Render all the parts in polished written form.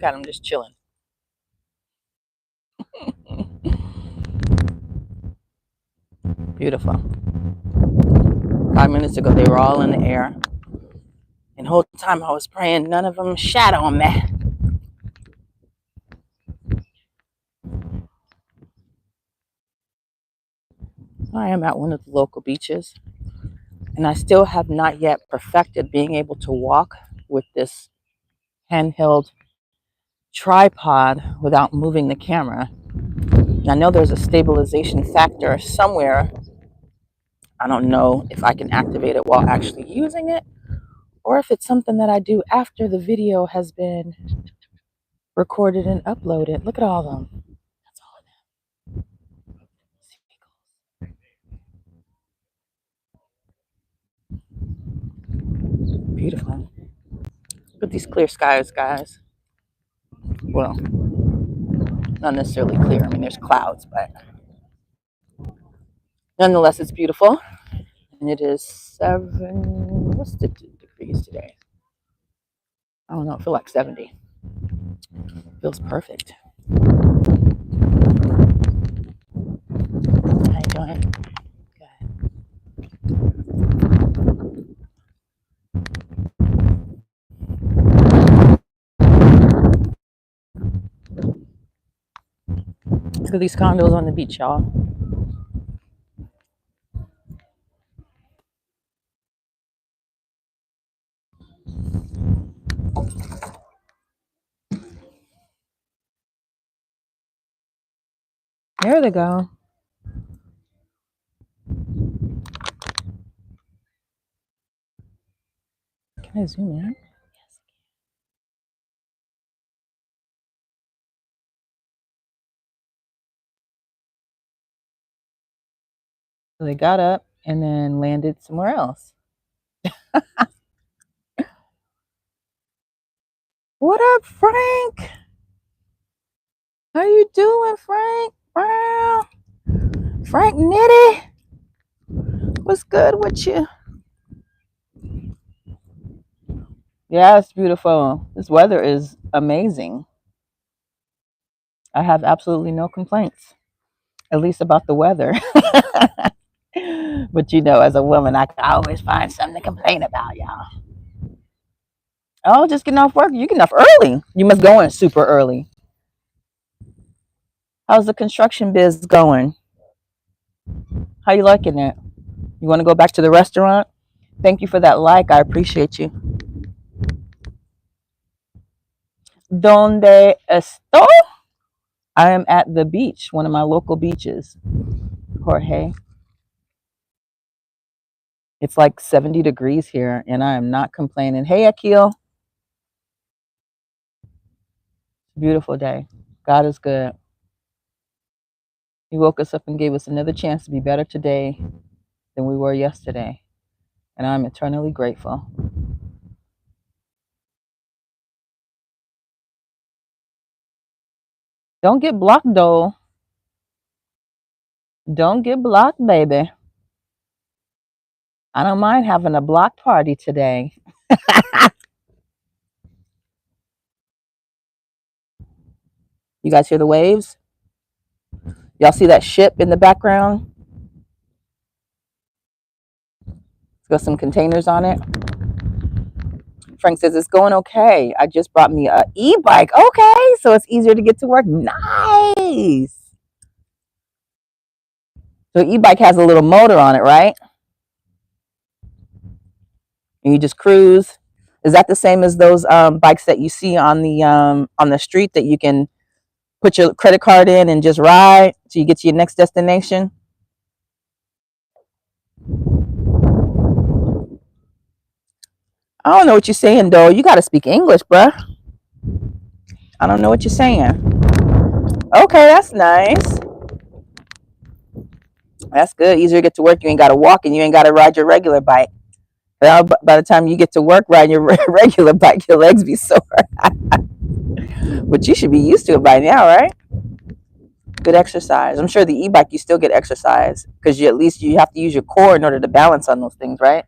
at them just chilling. Beautiful. 5 minutes ago, they were all in the air. And the whole time I was praying, none of them shat on me. I am at one of the local beaches, and I still have not yet perfected being able to walk with this handheld tripod without moving the camera. And I know there's a stabilization factor somewhere. I don't know if I can activate it while actually using it, or if it's something that I do after the video has been recorded and uploaded. Look at all of them. That's all of them. Beautiful. Look at these clear skies, guys. Well, not necessarily clear. I mean, there's clouds, but nonetheless, it's beautiful. And it is what's the degrees today? I don't know. I feel like 70. Feels perfect. How you doing? Look at these condos on the beach, y'all. There they go. Can I zoom in? Yes. So they got up and then landed somewhere else. What up, Frank? How you doing, Frank? Wow. Frank Nitty. What's good with you? Yeah, it's beautiful. This weather is amazing. I have absolutely no complaints, at least about the weather. But you know, as a woman, I can always find something to complain about, y'all. Oh, just getting off work. You getting off early. You must go in super early. How's the construction biz going? How you liking it? You want to go back to the restaurant? Thank you for that like. I appreciate you. ¿Dónde estoy? I am at the beach, one of my local beaches, Jorge. It's like 70 degrees here, and I am not complaining. Hey, Akil. Beautiful day. God is good. He woke us up and gave us another chance to be better today than we were yesterday, and I'm eternally grateful. Don't get blocked, though. Don't get blocked, baby. I don't mind having a block party today. You guys hear the waves? Y'all see that ship in the background? It's got some containers on it. Frank says it's going okay. I just brought me a e-bike. Okay, so it's easier to get to work. Nice. So e-bike has a little motor on it, right? And you just cruise. Is that the same as those bikes that you see on the street that you can put your credit card in and just ride till you get to your next destination? I don't know what you're saying, though. You got to speak English, bruh. I don't know what you're saying. Okay, that's nice. That's good. Easier to get to work. You ain't got to walk and you ain't got to ride your regular bike. Well, by the time you get to work riding your regular bike, your legs be sore. But you should be used to it by now, right? Good exercise. I'm sure the e-bike you still get exercise because you at least you have to use your core in order to balance on those things, right?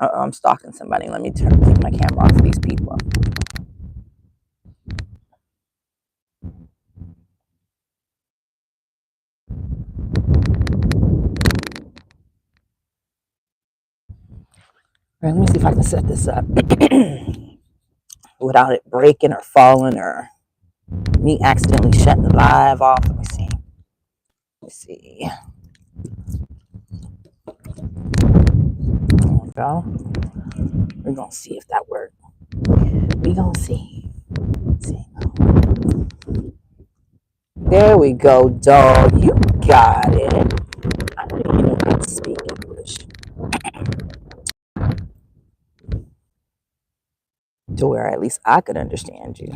I'm stalking somebody. Let me take my camera off of these people. All right, let me see if I can set this up without it breaking or falling or me accidentally shutting the live off. Let me see. Let's see. There we go. We're gonna see if that works. We gonna see. See. There we go, dog. You got it. I don't even know how to speak English to where at least I could understand you.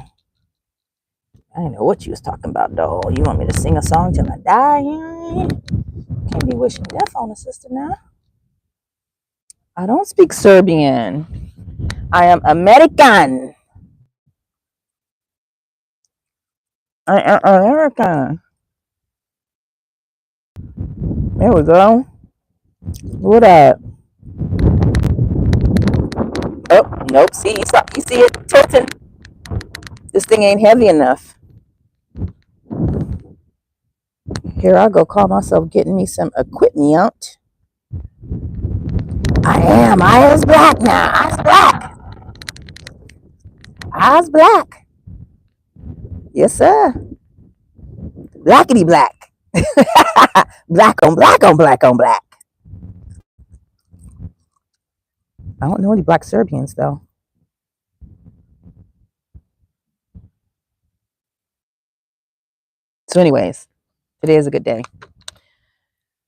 I didn't know what you was talking about, dog. You want me to sing a song till I die? Can't be wishing death on a sister now. I don't speak Serbian. I am American. I am American. There we go. What up? Oh, nope. See, you see it tilting. This thing ain't heavy enough. Here I go, call myself getting me some equipment. I is black now. I's black. I's black. Yes, sir. Blackity black. Black on black on black on black. I don't know any black Serbians, though. So anyways, today is a good day.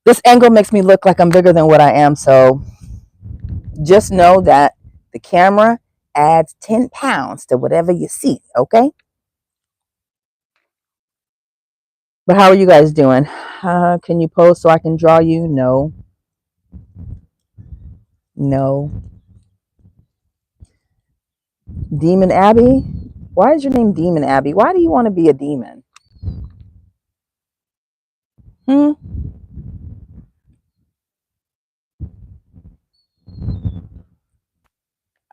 This angle makes me look like I'm bigger than what I am, so just know that the camera adds 10 pounds to whatever you see, okay? But how are you guys doing? Can you pose so I can draw you? No. No. Demon Abby? Why is your name Demon Abby? Why do you want to be a demon?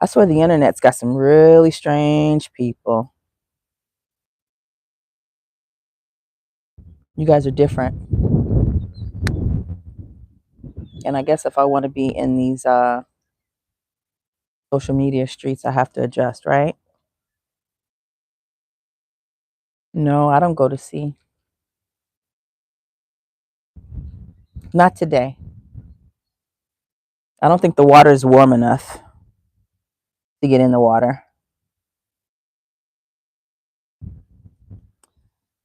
I swear the internet's got some really strange people. You guys are different. And I guess if I want to be in these social media streets, I have to adjust, right? No, I don't go to sea. Not today. I don't think the water is warm enough to get in the water.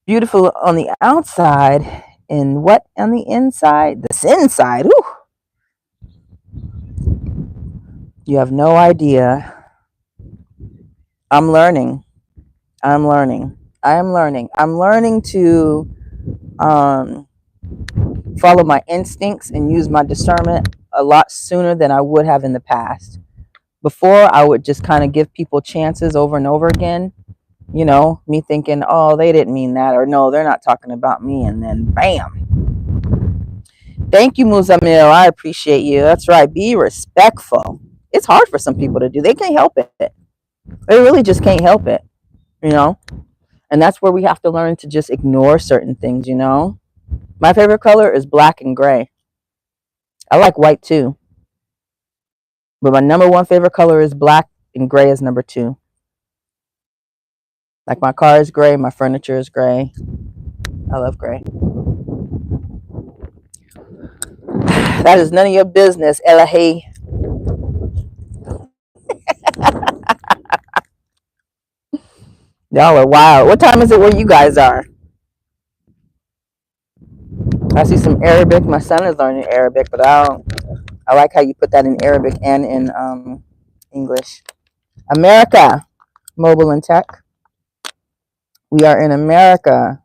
Beautiful on the outside, and what on the inside? The sin side. Whew. You have no idea. I'm learning. I'm learning. I am learning. I'm learning to follow my instincts and use my discernment a lot sooner than I would have in the past. Before, I would just kind of give people chances over and over again. You know, me thinking, oh, they didn't mean that, or no, they're not talking about me, and then bam. Thank you, Muzamil. I appreciate you. That's right. Be respectful. It's hard for some people to do. They can't help it. They really just can't help it, you know? And that's where we have to learn to just ignore certain things, you know? My favorite color is black and gray. I like white too. But my number one favorite color is black, and gray is number two. Like my car is gray, my furniture is gray. I love gray. That is none of your business, Elahi. Y'all are wild. What time is it where you guys are? I see some Arabic. My son is learning Arabic, but I like how you put that in Arabic and in English. America, mobile and tech. We are in America.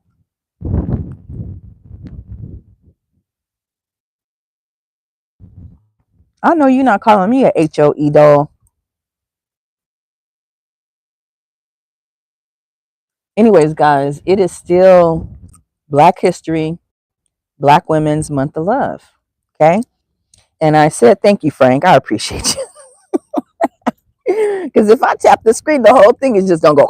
I know you're not calling me a HOE doll. Anyways, guys, it is still Black History, Black Women's Month of Love. Okay? And I said, thank you, Frank. I appreciate you. Because if I tap the screen, the whole thing is just gonna go.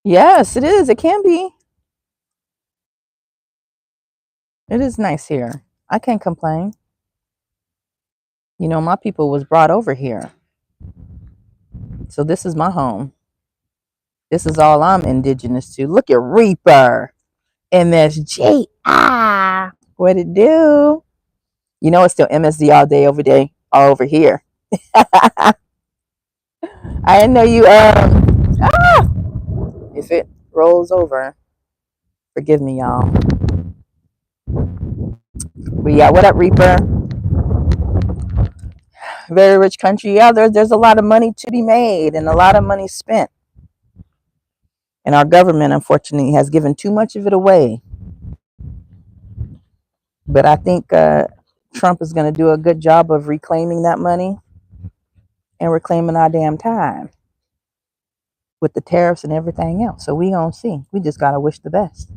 Yes, it is. It can be. It is nice here. I can't complain. You know, my people was brought over here. So this is my home. This is all I'm indigenous to. Look at Reaper. MSG. Ah, what it do? You know it's still MSD all day over there, all over here. I didn't know you if it rolls over, forgive me y'all. But yeah, what up, Reaper? Very rich country. Yeah, there's a lot of money to be made and a lot of money spent. And our government, unfortunately, has given too much of it away. But I think Trump is going to do a good job of reclaiming that money and reclaiming our damn time with the tariffs and everything else. So we gonna see. We just gotta wish the best,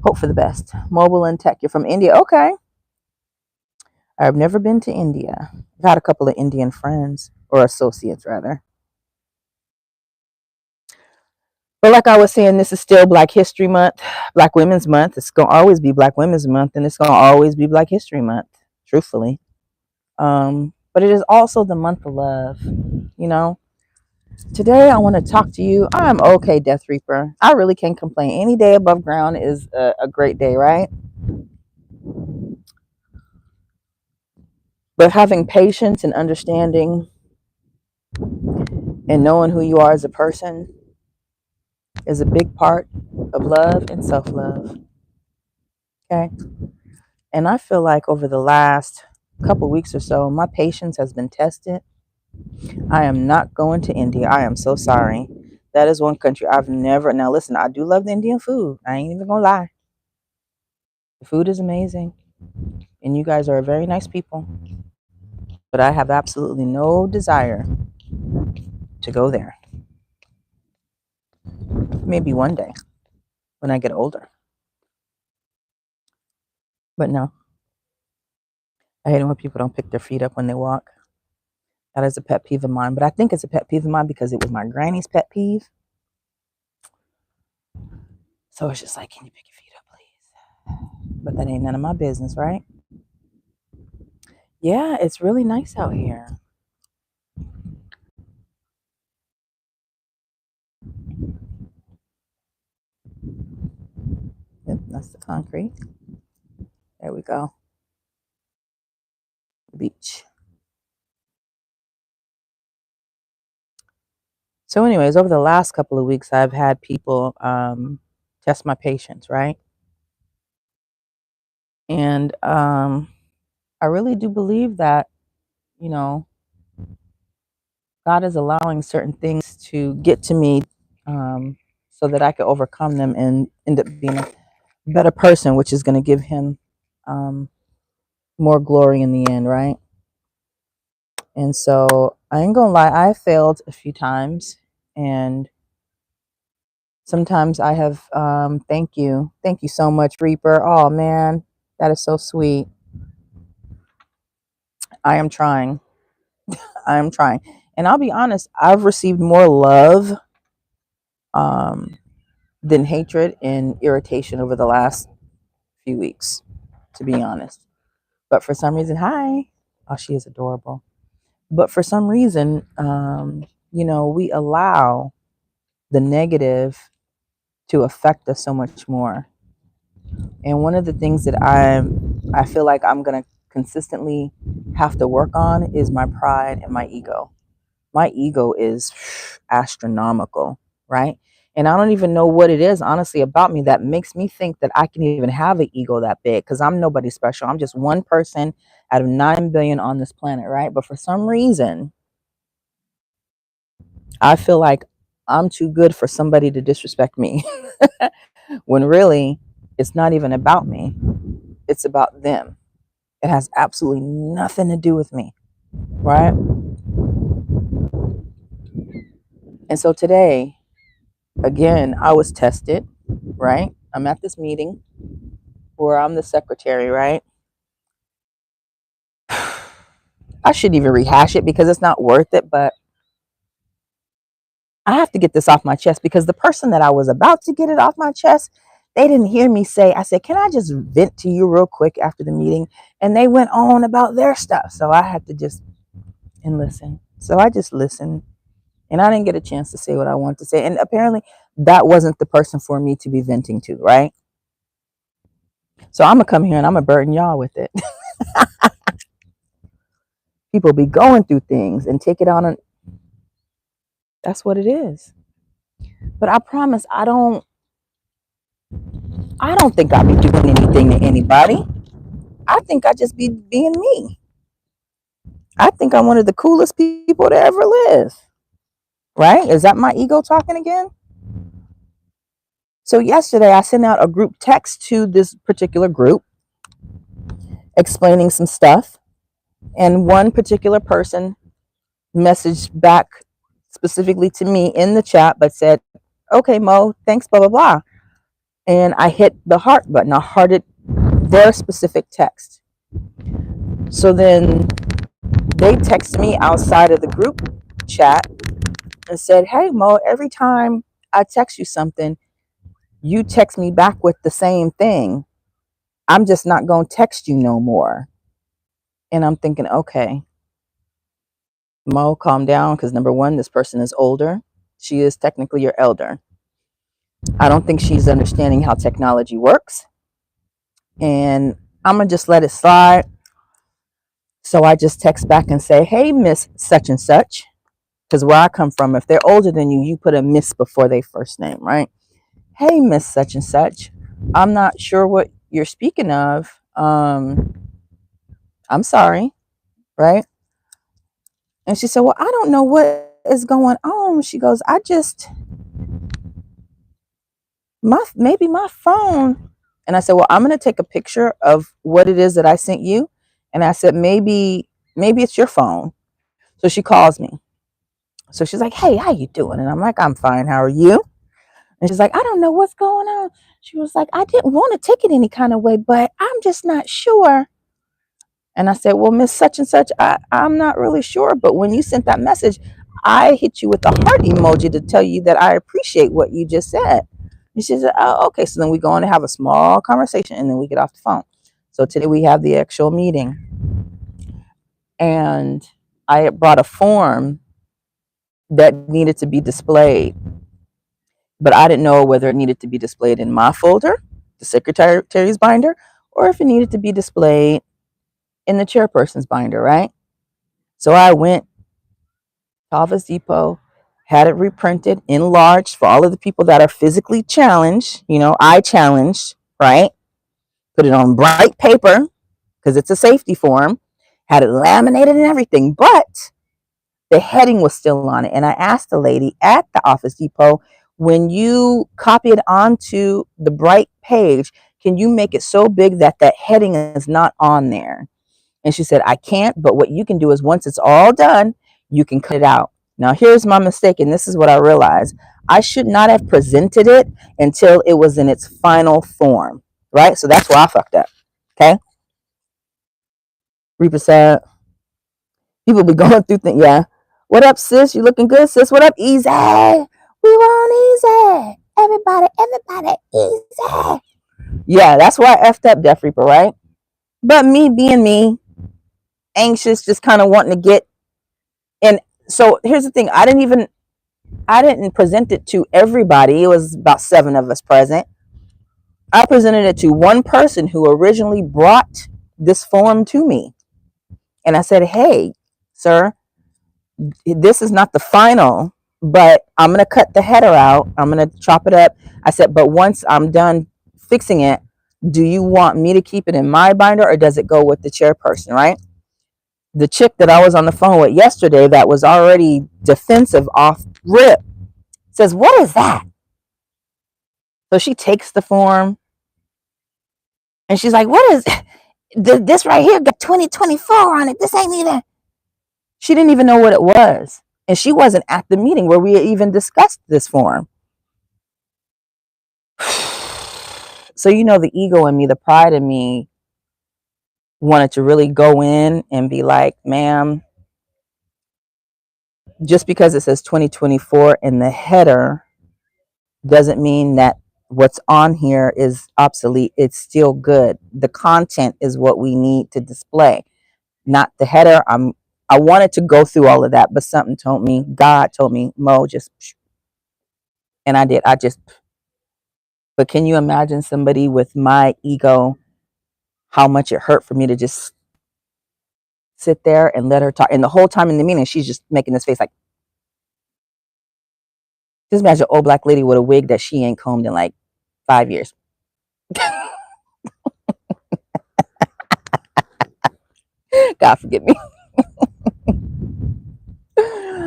hope for the best. Mobile and tech. You're from India, okay? I've never been to India. I've had a couple of Indian friends or associates rather. But like I was saying, this is still Black History Month, Black Women's Month. It's gonna always be Black Women's Month, and it's gonna always be Black History Month. Truthfully, but it is also the month of love. You know. Today I want to talk to you. I'm okay, Death Reaper. I really can't complain. Any day above ground is a great day, right? But having patience and understanding and knowing who you are as a person is a big part of love and self-love. Okay. And I feel like over the last couple weeks or so, my patience has been tested. I am not going to India. I am so sorry. That is one country I've never. Now, listen, I do love the Indian food. I ain't even gonna lie. The food is amazing. And you guys are very nice people. But I have absolutely no desire to go there. Maybe one day when I get older. But no. I hate it when people don't pick their feet up when they walk. That is a pet peeve of mine. But I think it's a pet peeve of mine because it was my granny's pet peeve. So it's just like, can you pick your feet up, please? But that ain't none of my business, right? Yeah, it's really nice out here. Yep, that's the concrete. There we go. The beach. So anyways, over the last couple of weeks, I've had people test my patience, right? And I really do believe that, you know, God is allowing certain things to get to me so that I can overcome them and end up being a better person, which is going to give him more glory in the end, right? And so I ain't gonna lie, I failed a few times, and sometimes I have. Thank you so much, Reaper. Oh man, that is so sweet. I am trying. I am trying, and I'll be honest. I've received more love than hatred and irritation over the last few weeks, to be honest. But for some reason, hi. Oh, she is adorable. But for some reason, we allow the negative to affect us so much more. And one of the things that I feel like I'm gonna consistently have to work on is my pride and my ego. My ego is astronomical, right? And I don't even know what it is, honestly, about me that makes me think that I can even have an ego that big, because I'm nobody special. I'm just one person out of 9 billion on this planet, right? But for some reason, I feel like I'm too good for somebody to disrespect me when really it's not even about me, it's about them. It has absolutely nothing to do with me, right? And so today, again, I was tested, right? I'm at this meeting where I'm the secretary, right? I shouldn't even rehash it because it's not worth it, but I have to get this off my chest because the person that I was about to get it off my chest, they didn't hear me say, I said, can I just vent to you real quick after the meeting? And they went on about their stuff. So I had to just and listen. So I just listened and I didn't get a chance to say what I wanted to say. And apparently that wasn't the person for me to be venting to, right? So I'm going to come here and I'm going to burden y'all with it. People be going through things and take it on. That's what it is. But I promise I don't think I be doing anything to anybody. I think I just be being me. I think I'm one of the coolest people to ever live. Right? Is that my ego talking again? So yesterday I sent out a group text to this particular group explaining some stuff. And one particular person messaged back specifically to me in the chat, but said, okay, Mo, thanks, blah, blah, blah. And I hit the heart button. I hearted their specific text. So then they texted me outside of the group chat and said, hey, Mo, every time I text you something, you text me back with the same thing. I'm just not going to text you no more. And I'm thinking, okay, Mo, calm down, because number one, this person is older. She is technically your elder. I don't think she's understanding how technology works. And I'm going to just let it slide. So I just text back and say, hey, Miss such and such. Because where I come from, if they're older than you, you put a miss before their first name, right? Hey, Miss such and such. I'm not sure what you're speaking of. I'm sorry, right? And she said, well, I don't know what is going on. She goes, maybe my phone. And I said, well, I'm going to take a picture of what it is that I sent you. And I said, maybe it's your phone. So she calls me. So she's like, hey, how you doing? And I'm like, I'm fine. How are you? And she's like, I don't know what's going on. She was like, I didn't want to take it any kind of way, but I'm just not sure. And I said, well, Miss such and such, I'm not really sure. But when you sent that message, I hit you with the heart emoji to tell you that I appreciate what you just said. And she said, oh, okay. So then we go on to have a small conversation and then we get off the phone. So today we have the actual meeting. And I brought a form that needed to be displayed. But I didn't know whether it needed to be displayed in my folder, the secretary's binder, or if it needed to be displayed in the chairperson's binder, right? So I went to Office Depot, had it reprinted, enlarged for all of the people that are physically challenged, eye challenged, right? Put it on bright paper because it's a safety form, had it laminated and everything, but the heading was still on it. And I asked the lady at the Office Depot, when you copy it onto the bright page, can you make it so big that that heading is not on there? And she said, I can't, but what you can do is once it's all done, you can cut it out. Now, here's my mistake, and this is what I realized. I should not have presented it until it was in its final form, right? So that's where I fucked up, okay? Reaper said, people be going through things, yeah. What up, sis? You looking good, sis? What up, Easy? We want easy. Everybody, easy. Yeah, that's why I effed up, Death Reaper, right? But me being me, anxious, just kind of wanting to get. And so here's the thing: I didn't present it to everybody. It was about 7 of us present. I presented it to one person who originally brought this form to me, and I said, "Hey, sir, this is not the final, but I'm gonna cut the header out. I'm gonna chop it up." I said, "But once I'm done fixing it, do you want me to keep it in my binder, or does it go with the chairperson?" Right? The chick that I was on the phone with yesterday that was already defensive off rip says, what is that? So she takes the form and she's like, what is this right here? Got 2024 on it. This ain't even. She didn't even know what it was. And she wasn't at the meeting where we even discussed this form. So, the ego in me, the pride in me wanted to really go in and be like, ma'am, just because it says 2024 in the header doesn't mean that what's on here is obsolete. It's still good. The content is what we need to display, not the header. I wanted to go through all of that, but something told me, God told me, Mo, just, and I did. But can you imagine somebody with my ego, how much it hurt for me to just sit there and let her talk? And the whole time in the meeting, she's just making this face like, just imagine an old black lady with a wig that she ain't combed in like 5 years. God forgive me.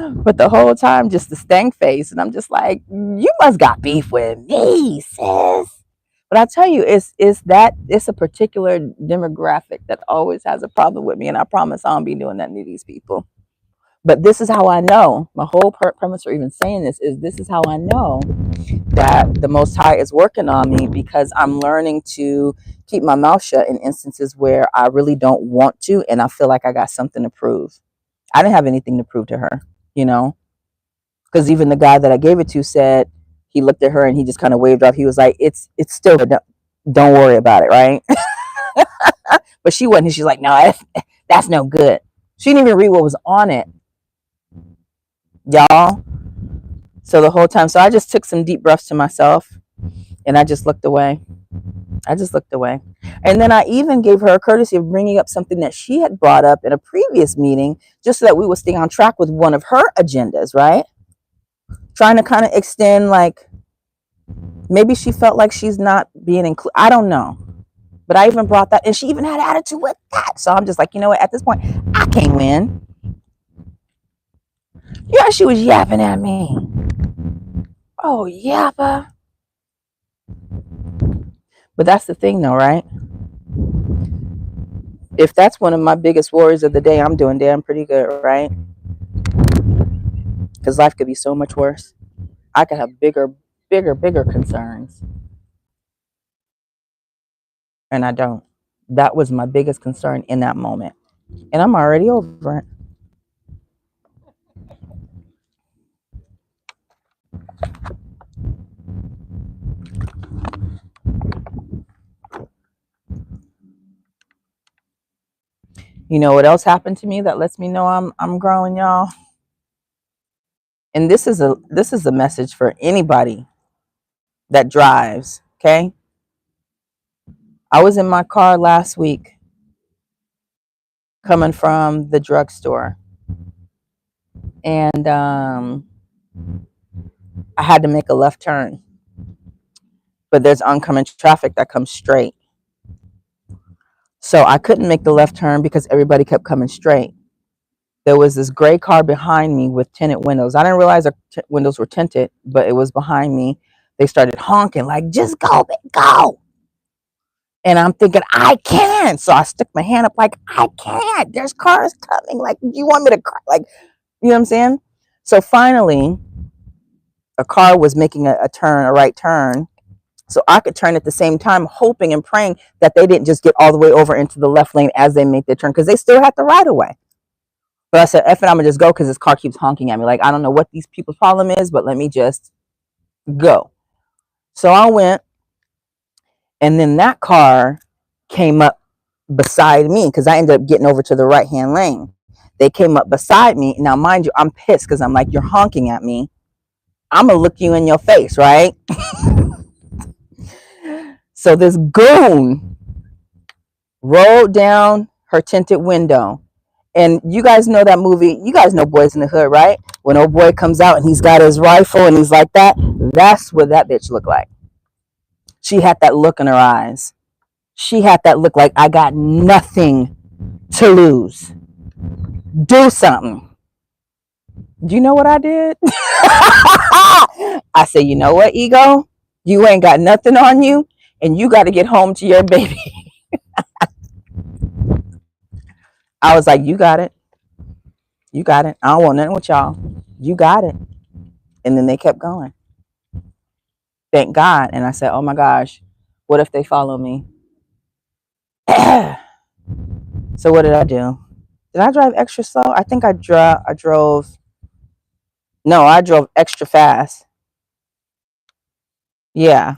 But the whole time, just the stank face. And I'm just like, you must got beef with me, sis. But I tell you, it's a particular demographic that always has a problem with me. And I promise I won't be doing that to these people. But this is how I know. My whole premise for even saying this is how I know that the Most High is working on me, because I'm learning to keep my mouth shut in instances where I really don't want to, and I feel like I got something to prove. I didn't have anything to prove to her, because even the guy that I gave it to said, he looked at her and he just kind of waved off. He was like, it's still, don't worry about it, right? But she wasn't. She's like, no, that's no good. She didn't even read what was on it, y'all. So the whole time, so I just took some deep breaths to myself, and I just looked away. And then I even gave her a courtesy of bringing up something that she had brought up in a previous meeting, just so that we would stay on track with one of her agendas, right? Trying to kind of extend, like, maybe she felt like she's not being included. I don't know. But I even brought that, and she even had attitude with that. So I'm just like, you know what? At this point, I can't win. Yeah, she was yapping at me. Oh, yappa. But that's the thing, though, right? If that's one of my biggest worries of the day, I'm doing damn pretty good, right? Because life could be so much worse. I could have bigger concerns. And I don't. That was my biggest concern in that moment. And I'm already over it. You know what else happened to me that lets me know I'm growing, y'all? And this is a message for anybody that drives, okay? I was in my car last week coming from the drugstore, and I had to make a left turn, but there's oncoming traffic that comes straight. So I couldn't make the left turn because everybody kept coming straight. There was this gray car behind me with tinted windows. I didn't realize the windows were tinted, but it was behind me. They started honking like, just go, go. And I'm thinking, I can't. So I stuck my hand up like, I can't. There's cars coming. Like, you want me to, like, you know what I'm saying? So finally, a car was making a right turn. So I could turn at the same time, hoping and praying that they didn't just get all the way over into the left lane as they made their turn, because they still had the right of way. But I said, F it, I'm going to just go, because this car keeps honking at me. Like, I don't know what these people's problem is, but let me just go. So I went, and then that car came up beside me, because I ended up getting over to the right-hand lane. They came up beside me. Now, mind you, I'm pissed, because I'm like, you're honking at me. I'm going to look you in your face, right? So this goon rolled down her tinted window. And you guys know that movie. You guys know Boys in the Hood, right? When old boy comes out and he's got his rifle and he's like that. That's what that bitch looked like. She had that look in her eyes. She had that look like, I got nothing to lose. Do something. Do you know what I did? I said, you know what, ego? You ain't got nothing on you, and you got to get home to your baby. I was like, you got it. You got it. I don't want nothing with y'all. You got it. And then they kept going. Thank God. And I said, oh my gosh, what if they follow me? So what did I do? Did I drive extra slow? I think I drove. No, I drove extra fast. Yeah,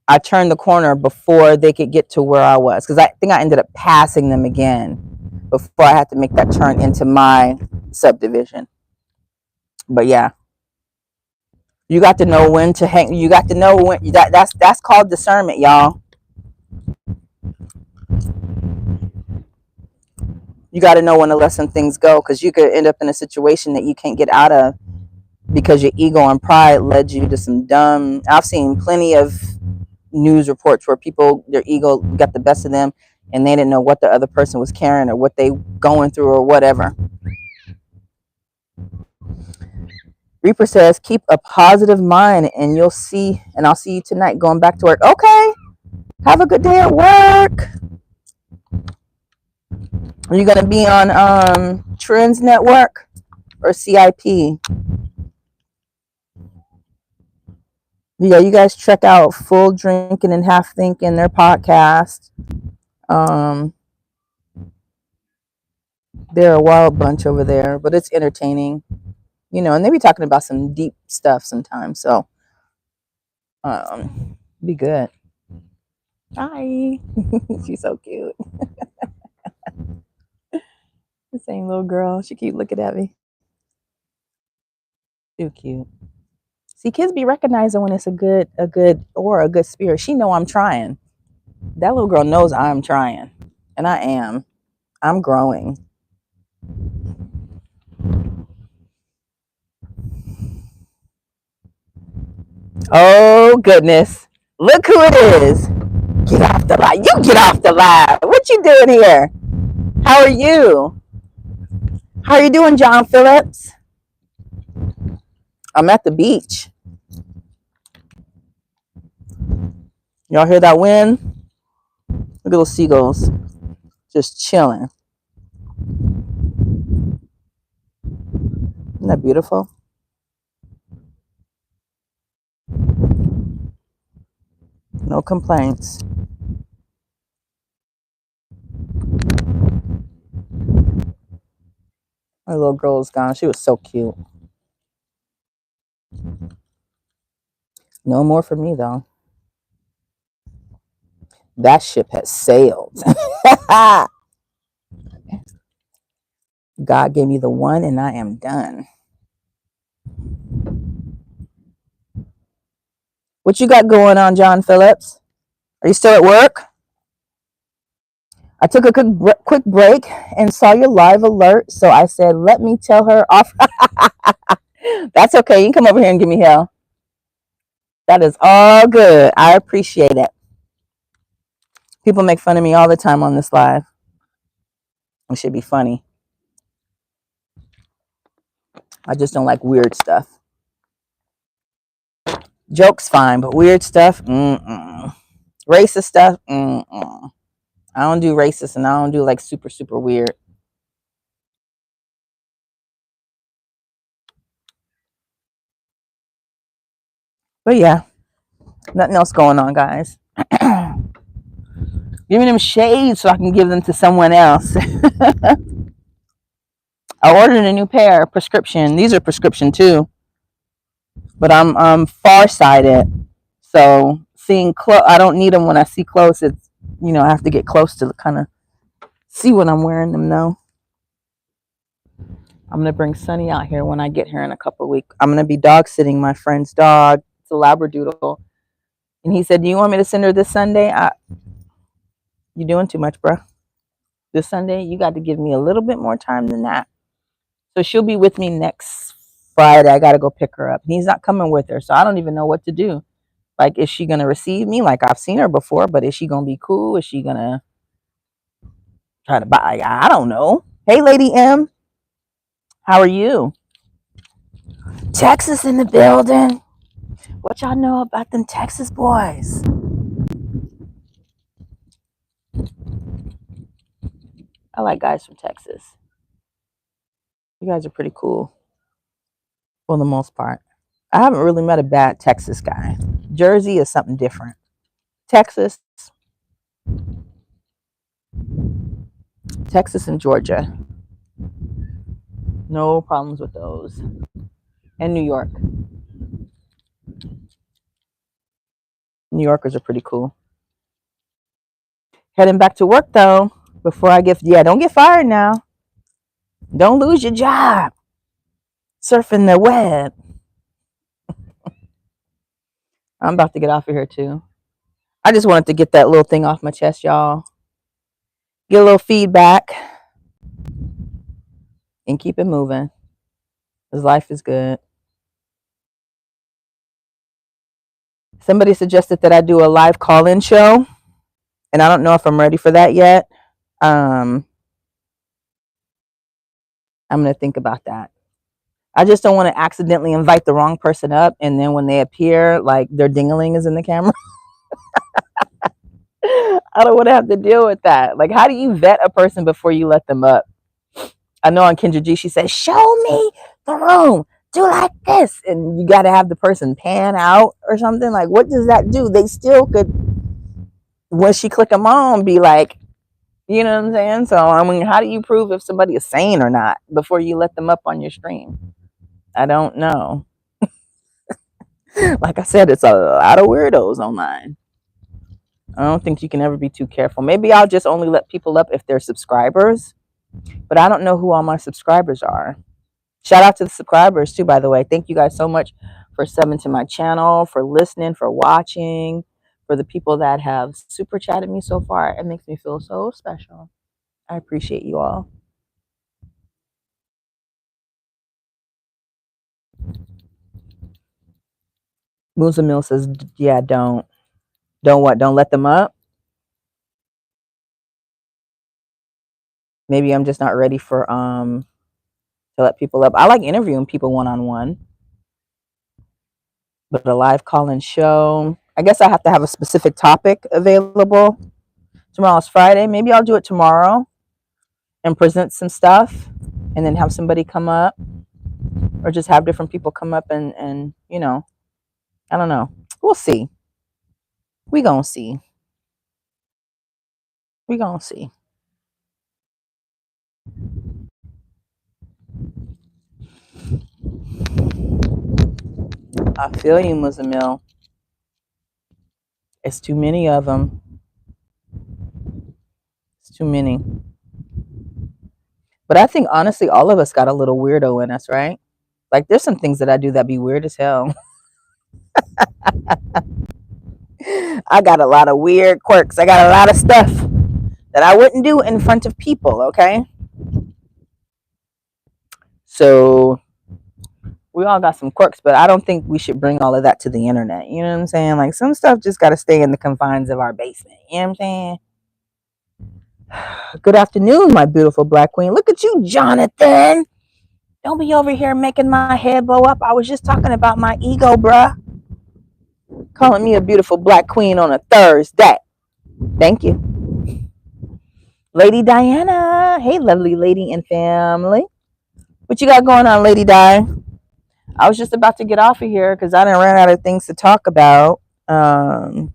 I turned the corner before they could get to where I was, because I think I ended up passing them again before I had to make that turn into my subdivision. But yeah, you got to know when to hang. You got to know when that's called discernment, y'all. You got to know when to let some things go, because you could end up in a situation that you can't get out of because your ego and pride led you to some dumb. I've seen plenty of news reports where people, their ego got the best of them and they didn't know what the other person was carrying or what they going through or whatever. Reaper says, keep a positive mind and you'll see, and I'll see you tonight going back to work. Okay, have a good day at work. Are you going to be on Trends Network or CIP? Yeah, you guys check out Full Drinking and Half Thinking, their podcast. They're a wild bunch over there, but it's entertaining, you know, and they be talking about some deep stuff sometimes. So, be good. Hi. She's so cute. The same little girl. She keep looking at me. Too cute. See, kids be recognizing when it's a good spirit. She know I'm trying. That little girl knows I'm trying, and I am. I'm growing. Oh goodness! Look who it is. Get off the live. You get off the live. What you doing here? How are you? How are you doing, John Phillips? I'm at the beach. Y'all hear that wind? Look at those seagulls just chilling. Isn't that beautiful? No complaints. My little girl is gone. She was so cute. No more for me, though. That ship has sailed. God gave me the one, and I am done. What you got going on, John Phillips? Are you still at work? I took a quick break and saw your live alert, so I said, let me tell her off. That's okay. You can come over here and give me hell. That is all good. I appreciate it. People make fun of me all the time on this live. It should be funny. I just don't like weird stuff. Jokes fine, but weird stuff, racist stuff, I don't do racist, and I don't do like super, super weird. But yeah, nothing else going on, guys. Give me them shades so I can give them to someone else. I ordered a new pair, prescription. These are prescription too, but I'm farsighted, so seeing close, I don't need them when I see close. It's, you know, I have to get close to kind of see what I'm wearing them though. I'm gonna bring Sunny out here when I get here in a couple of weeks. I'm gonna be dog sitting my friend's dog. It's a Labradoodle, and he said, "Do you want me to send her this Sunday?" You're doing too much, bro. This Sunday, you got to give me a little bit more time than that. So she'll be with me next Friday. I got to go pick her up. He's not coming with her, so I don't even know what to do. Like, is she gonna receive me? Like, I've seen her before, but is she gonna be cool? Is she gonna try to buy? I don't know. Hey, Lady M, how are you? Texas in the building. What y'all know about them Texas boys? I like guys from Texas. You guys are pretty cool for the most part. I haven't really met a bad Texas guy. Jersey is something different. Texas, Texas and Georgia. No problems with those. And New York. New Yorkers are pretty cool. Heading back to work though. Before I get, yeah, don't get fired now. Don't lose your job. Surfing the web. I'm about to get off of here too. I just wanted to get that little thing off my chest, y'all. Get a little feedback and keep it moving. Because life is good. Somebody suggested that I do a live call-in show, and I don't know if I'm ready for that yet. I'm gonna think about that. I just don't want to accidentally invite the wrong person up, and then when they appear, like their ding-a-ling is in the camera. I don't want to have to deal with that. Like, how do you vet a person before you let them up? I know on Kendra G, she says, "Show me the room. Do like this," and you got to have the person pan out or something. Like, what does that do? They still could, when she click them on, be like, you know what I'm saying? So, I mean, how do you prove if somebody is sane or not before you let them up on your stream? I don't know. Like I said, it's a lot of weirdos online. I don't think you can ever be too careful. Maybe I'll just only let people up if they're subscribers, but I don't know who all my subscribers are. Shout out to the subscribers too, by the way. Thank you guys so much for subbing to my channel, for listening, for watching, for the people that have super chatted me so far. It makes me feel so special. I appreciate you all. Musa Mill says, yeah, don't what? Don't let them up? Maybe I'm just not ready for to let people up. I like interviewing people one-on-one. But a live call-in show, I guess I have to have a specific topic available. Tomorrow's Friday. Maybe I'll do it tomorrow and present some stuff and then have somebody come up, or just have different people come up and you know, I don't know. We'll see. We gonna see. We gonna see. I feel you, Muzamil. It's too many of them. It's too many. But I think honestly, all of us got a little weirdo in us, right? Like, there's some things that I do that be weird as hell. I got a lot of weird quirks. I got a lot of stuff that I wouldn't do in front of people, okay? So we all got some quirks, but I don't think we should bring all of that to the internet. You know what I'm saying? Like, some stuff just got to stay in the confines of our basement. You know what I'm saying? Good afternoon, my beautiful black queen. Look at you, Jonathan. Don't be over here making my head blow up. I was just talking about my ego, bruh. Calling me a beautiful black queen on a Thursday. Thank you. Lady Diana. Hey, lovely lady and family. What you got going on, Lady Di? I was just about to get off of here because I didn't run out of things to talk about. I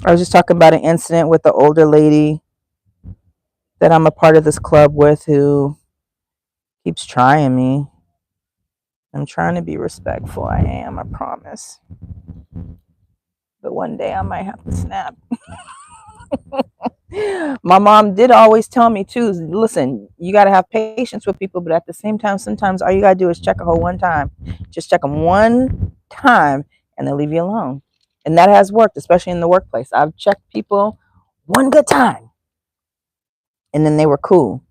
was just talking about an incident with the older lady that I'm a part of this club with who keeps trying me. I'm trying to be respectful. I am, I promise. But one day I might have to snap. My mom did always tell me too, listen, you got to have patience with people, but at the same time, sometimes all you got to do is check a hoe one time. Just check them one time and they'll leave you alone. And that has worked, especially in the workplace. I've checked people one good time and then they were cool.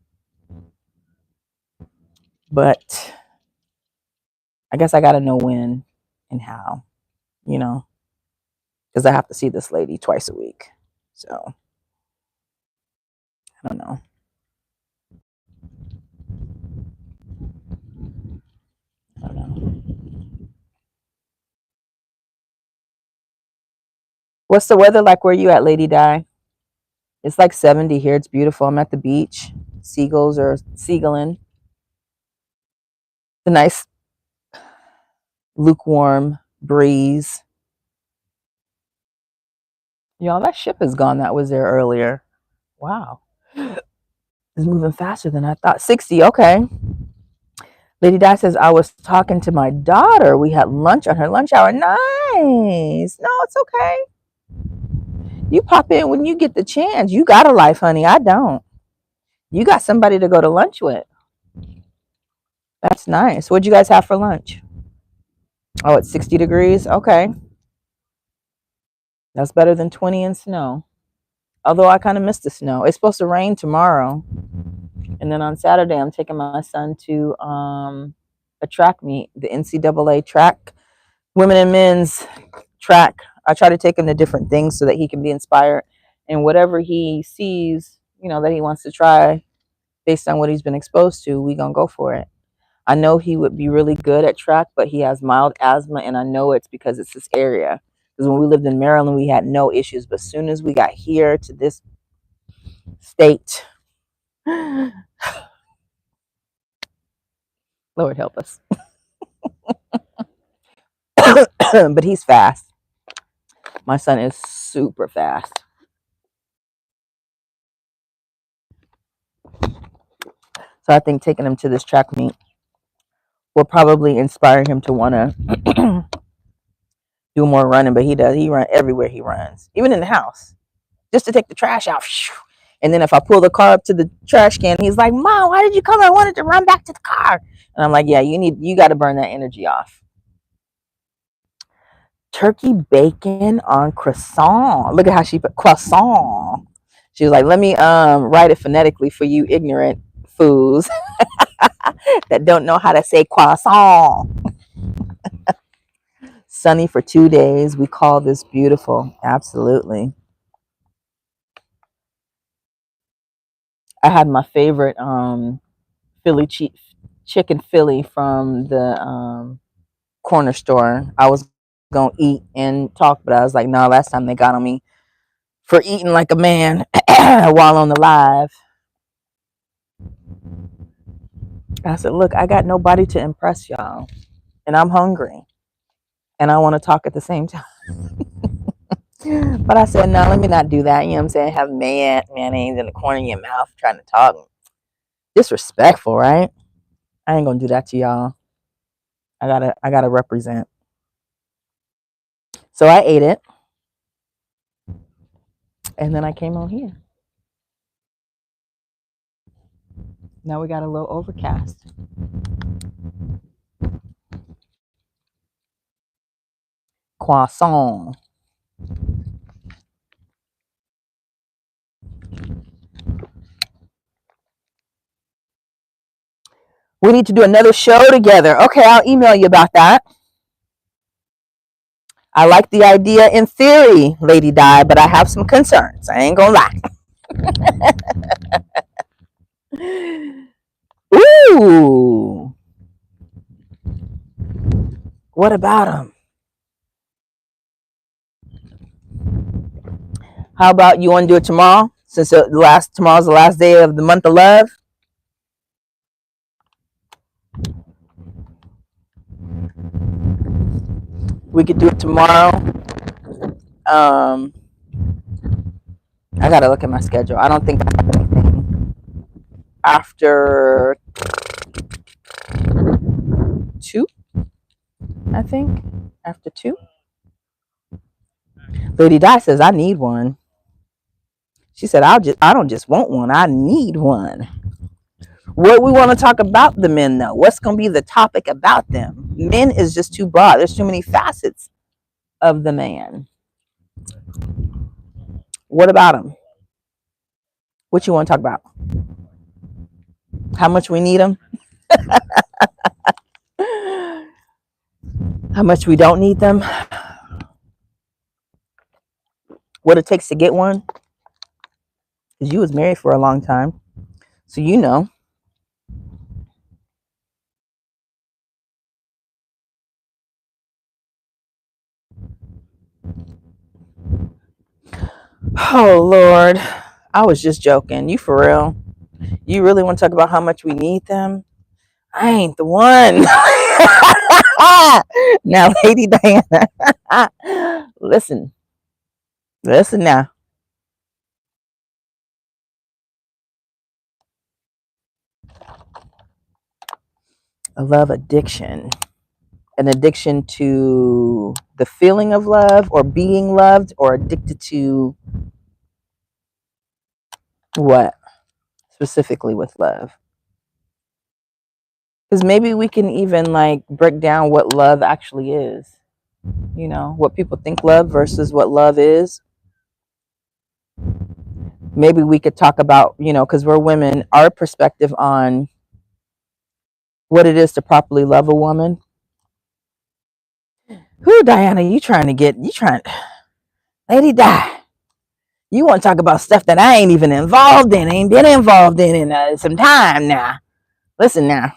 But I guess I got to know when and how, you know, because I have to see this lady twice a week. So I don't know. I don't know. What's the weather like where you at, Lady Di? It's like 70 here. It's beautiful. I'm at the beach. Seagulls are seagulling. The nice lukewarm breeze. Y'all, that ship is gone that was there earlier. Wow. It's moving faster than I thought. 60, okay. Lady Di says, I was talking to my daughter. We had lunch on her lunch hour. Nice. No, it's okay. You pop in when you get the chance. You got a life, honey. I don't. You got somebody to go to lunch with. That's nice. What'd you guys have for lunch? Oh, it's 60 degrees? Okay. That's better than 20 in snow. Although I kind of miss the snow. It's supposed to rain tomorrow. And then on Saturday, I'm taking my son to a track meet, the NCAA track, women and men's track. I try to take him to different things so that he can be inspired. And whatever he sees, that he wants to try based on what he's been exposed to, we going to go for it. I know he would be really good at track, but he has mild asthma, and I know it's because it's this area. Because when we lived in Maryland, we had no issues. But as soon as we got here to this state, Lord help us. But he's fast. My son is super fast. So I think taking him to this track meet will probably inspire him to want to do more running. But he does. He runs everywhere he runs, even in the house, just to take the trash out. And then if I pull the car up to the trash can, he's like, Mom, why did you come? I wanted to run back to the car. And I'm like, yeah, you got to burn that energy off. Turkey bacon on croissant. Look at how she put croissant. She was like, let me write it phonetically for you ignorant fools that don't know how to say croissant. Sunny for 2 days. We call this beautiful. Absolutely. I had my favorite Philly chicken Philly from the corner store. I was gonna eat and talk, but I was like, no, last time they got on me for eating like a man while on the live. I said, look, I got nobody to impress y'all, and I'm hungry, and I want to talk at the same time. But I said, no, let me not do that. You know what I'm saying? Have mayonnaise in the corner of your mouth trying to talk. Disrespectful, right? I ain't gonna do that to y'all. I gotta represent. So I ate it, and then I came on here. Now we got a little overcast. Croissant. We need to do another show together. Okay, I'll email you about that. I like the idea in theory, Lady Di, but I have some concerns. I ain't gonna lie. Ooh. What about them? How about you want to do it tomorrow? Since tomorrow's the last day of the month of love. We could do it tomorrow. I gotta look at my schedule. I don't think I have anything after 2. I think after 2. Lady Di says I need one. She said I don't just want one. I need one. What we want to talk about the men though? What's gonna be the topic about them? Men is just too broad. There's too many facets of the man. What about them? What you want to talk about? How much we need them? How much we don't need them? What it takes to get one? Because you was married for a long time, so you know. Oh Lord, I was just joking. You for real? You really want to talk about how much we need them? I ain't the one. Now, Lady Diana, listen now. A love addiction. An addiction to the feeling of love or being loved, or addicted to what specifically with love? Because maybe we can even like break down what love actually is. You know, what people think love versus what love is. Maybe we could talk about, you know, because we're women, our perspective on what it is to properly love a woman. Who, Diana, you trying, Lady Di, you want to talk about stuff that I ain't even involved in, ain't been involved in some time now. Listen now,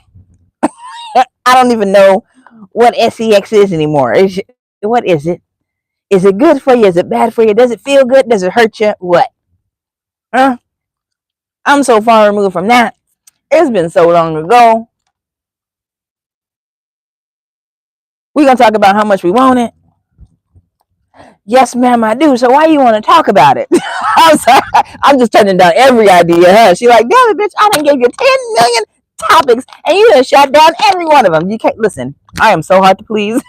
I don't even know what sex is anymore. What is it? Is it good for you? Is it bad for you? Does it feel good? Does it hurt you? What? Huh? I'm so far removed from that. It's been so long ago. We're going to talk about how much we want it. Yes, ma'am, I do. So why you want to talk about it? I'm sorry. I'm just turning down every idea. Huh? She like, damn it, bitch, I done gave you 10 million topics and you done shut down every one of them. You can't listen. I am so hard to please.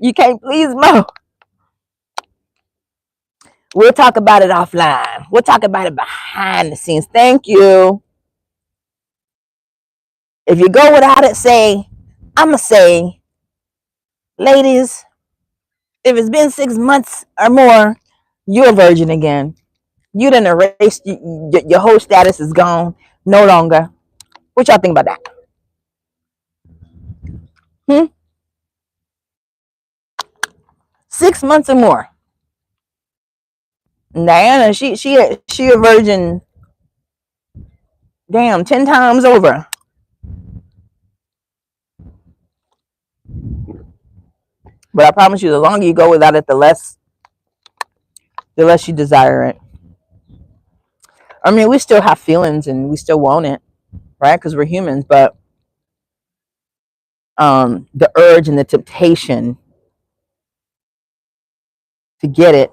You can't please Mo. We'll talk about it offline. We'll talk about it behind the scenes. Thank you. If you go without it, I'ma say, ladies, if it's been 6 months or more, you're a virgin again. You done erased, your whole status is gone. No longer. What y'all think about that? Hmm? 6 months or more. Diana, she a virgin. Damn, 10 times over. But I promise you, the longer you go without it, the less you desire it. I mean, we still have feelings and we still want it, right? Because we're humans. But the urge and the temptation to get it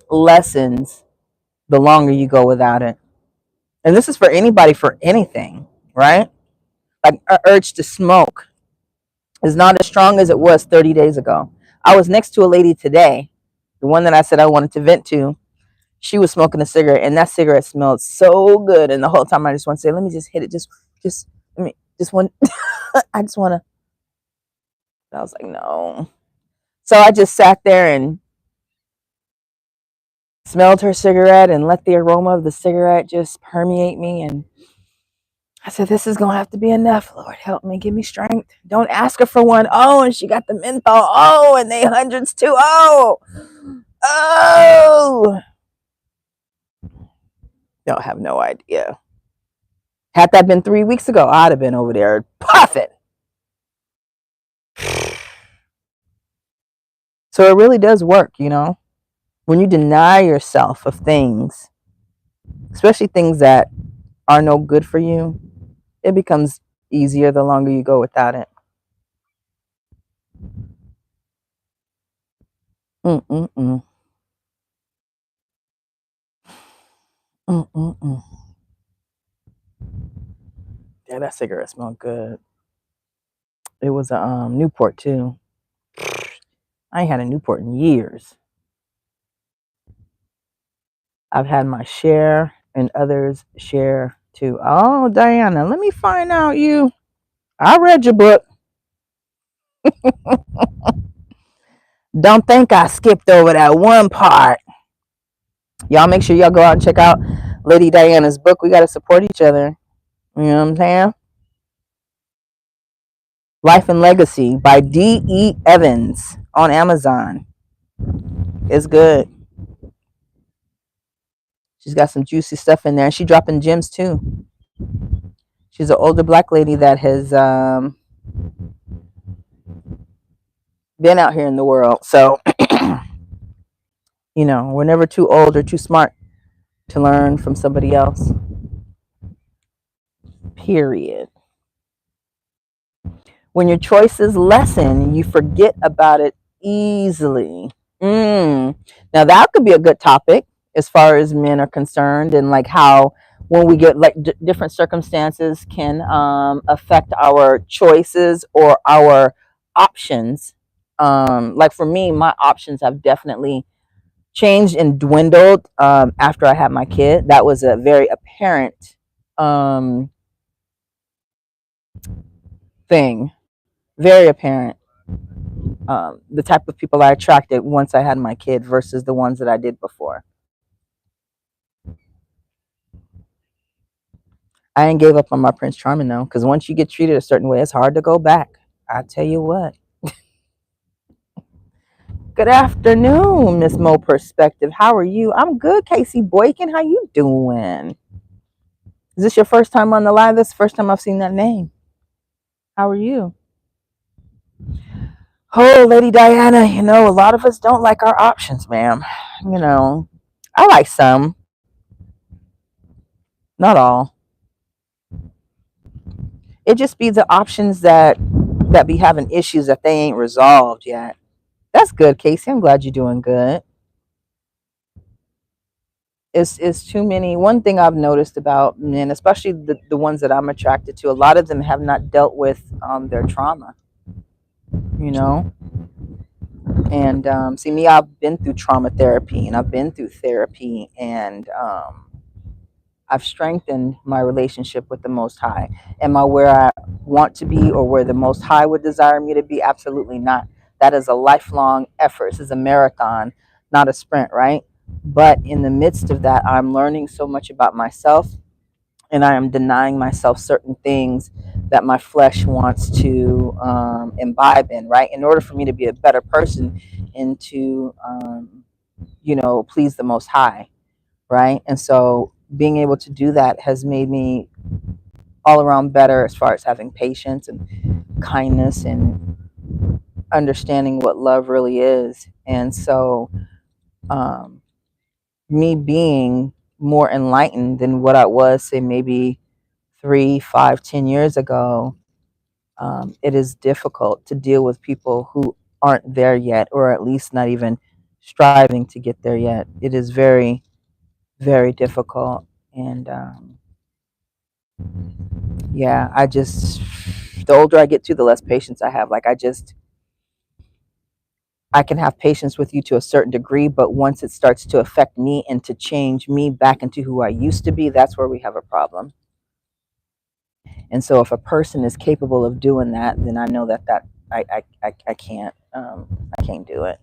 lessens the longer you go without it. And this is for anybody, for anything, right? Like an urge to smoke is not as strong as it was 30 days ago. I was next to a lady today, the one that I said I wanted to vent to. She was smoking a cigarette, and that cigarette smelled so good. And the whole time I just want to say, let me just hit it, just let me, just one. I just want to. I was like, no. So I just sat there and smelled her cigarette and let the aroma of the cigarette just permeate me. And I said, this is going to have to be enough. Lord, help me. Give me strength. Don't ask her for one. Oh, and she got the menthol. Oh, and they hundreds too. Oh. Don't have no idea. Had that been 3 weeks ago, I'd have been over there puffing. So it really does work, you know? When you deny yourself of things, especially things that are no good for you, it becomes easier the longer you go without it. Mm-mm-mm. Mm-mm-mm. Yeah, that cigarette smelled good. It was a Newport too. I ain't had a Newport in years. I've had my share and others share too. Oh, Diana, let me find out you. I read your book. Don't think I skipped over that one part. Y'all make sure y'all go out and check out Lady Diana's book. We got to support each other. You know what I'm saying? Life and Legacy by D.E. Evans on Amazon. It's good. She's got some juicy stuff in there. And she's dropping gems too. She's an older black lady that has been out here in the world. So, you know, we're never too old or too smart to learn from somebody else. Period. When your choices lessen, you forget about it easily. Now that could be a good topic as far as men are concerned, and like how when we get like different circumstances can affect our choices or our options. Like for me, my options have definitely changed and dwindled after I had my kid. That was a very apparent um, thing, very apparent. The type of people I attracted once I had my kid versus the ones that I did before. I ain't gave up on my Prince Charming though, because once you get treated a certain way, it's hard to go back. I tell you what. Good afternoon, Miss Mo Perspective. How are you? I'm good, Casey Boykin. How you doing? Is this your first time on the live? This is the first time I've seen that name. How are you? Oh, Lady Diana, you know, a lot of us don't like our options, ma'am. You know, I like some, not all. It just be the options that be having issues that they ain't resolved yet. That's good, Casey. I'm glad you're doing good. It's too many. One thing I've noticed about men, especially the ones that I'm attracted to, a lot of them have not dealt with their trauma, you know. And see, me, I've been through trauma therapy and I've been through therapy, and I've strengthened my relationship with the Most High. Am I where I want to be or where the Most High would desire me to be? Absolutely not. That is a lifelong effort. This is a marathon, not a sprint, right? But in the midst of that, I'm learning so much about myself, and I am denying myself certain things that my flesh wants to imbibe in, right? In order for me to be a better person and to, please the Most High, right? And so being able to do that has made me all around better as far as having patience and kindness and understanding what love really is. And so, me being more enlightened than what I was, say, maybe 3, 5, 10 years ago, it is difficult to deal with people who aren't there yet, or at least not even striving to get there yet. It is very, very difficult. And yeah, the older I get to, the less patience I have. Like, I can have patience with you to a certain degree, but once it starts to affect me and to change me back into who I used to be, that's where we have a problem. And so if a person is capable of doing that, then I know that I can't do it.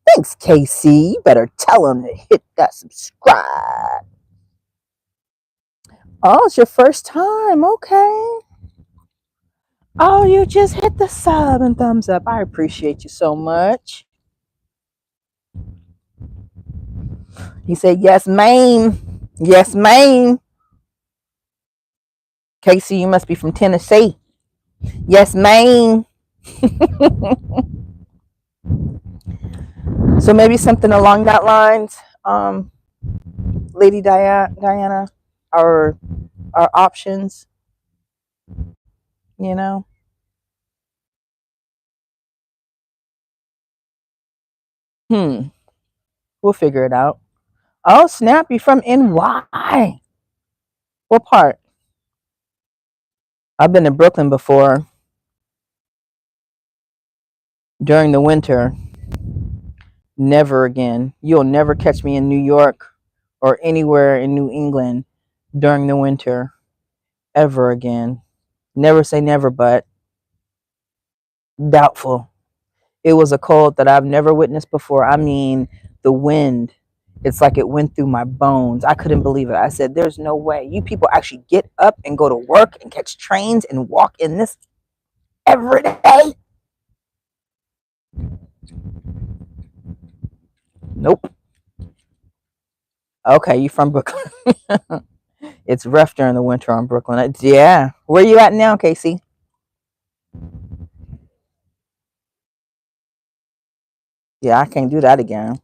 Thanks, Casey. You better tell them to hit that subscribe. Oh, it's your first time. Okay. Oh, you just hit the sub and thumbs up. I appreciate you so much. He said, yes, ma'am. Yes, ma'am. Casey, you must be from Tennessee. Yes, ma'am. So maybe something along that lines, Lady Diana, our options, you know. We'll figure it out. Oh, snap, you from NY. What part? I've been to Brooklyn before during the winter. Never again. You'll never catch me in New York or anywhere in New England during the winter ever again. Never say never, but doubtful. It was a cold that I've never witnessed before. I mean, the wind, it's like it went through my bones. I couldn't believe it. I said, there's no way. You people actually get up and go to work and catch trains and walk in this every day? Nope. Okay, you from Brooklyn. It's rough during the winter on Brooklyn. Yeah. Where you at now, Casey? Yeah, I can't do that again.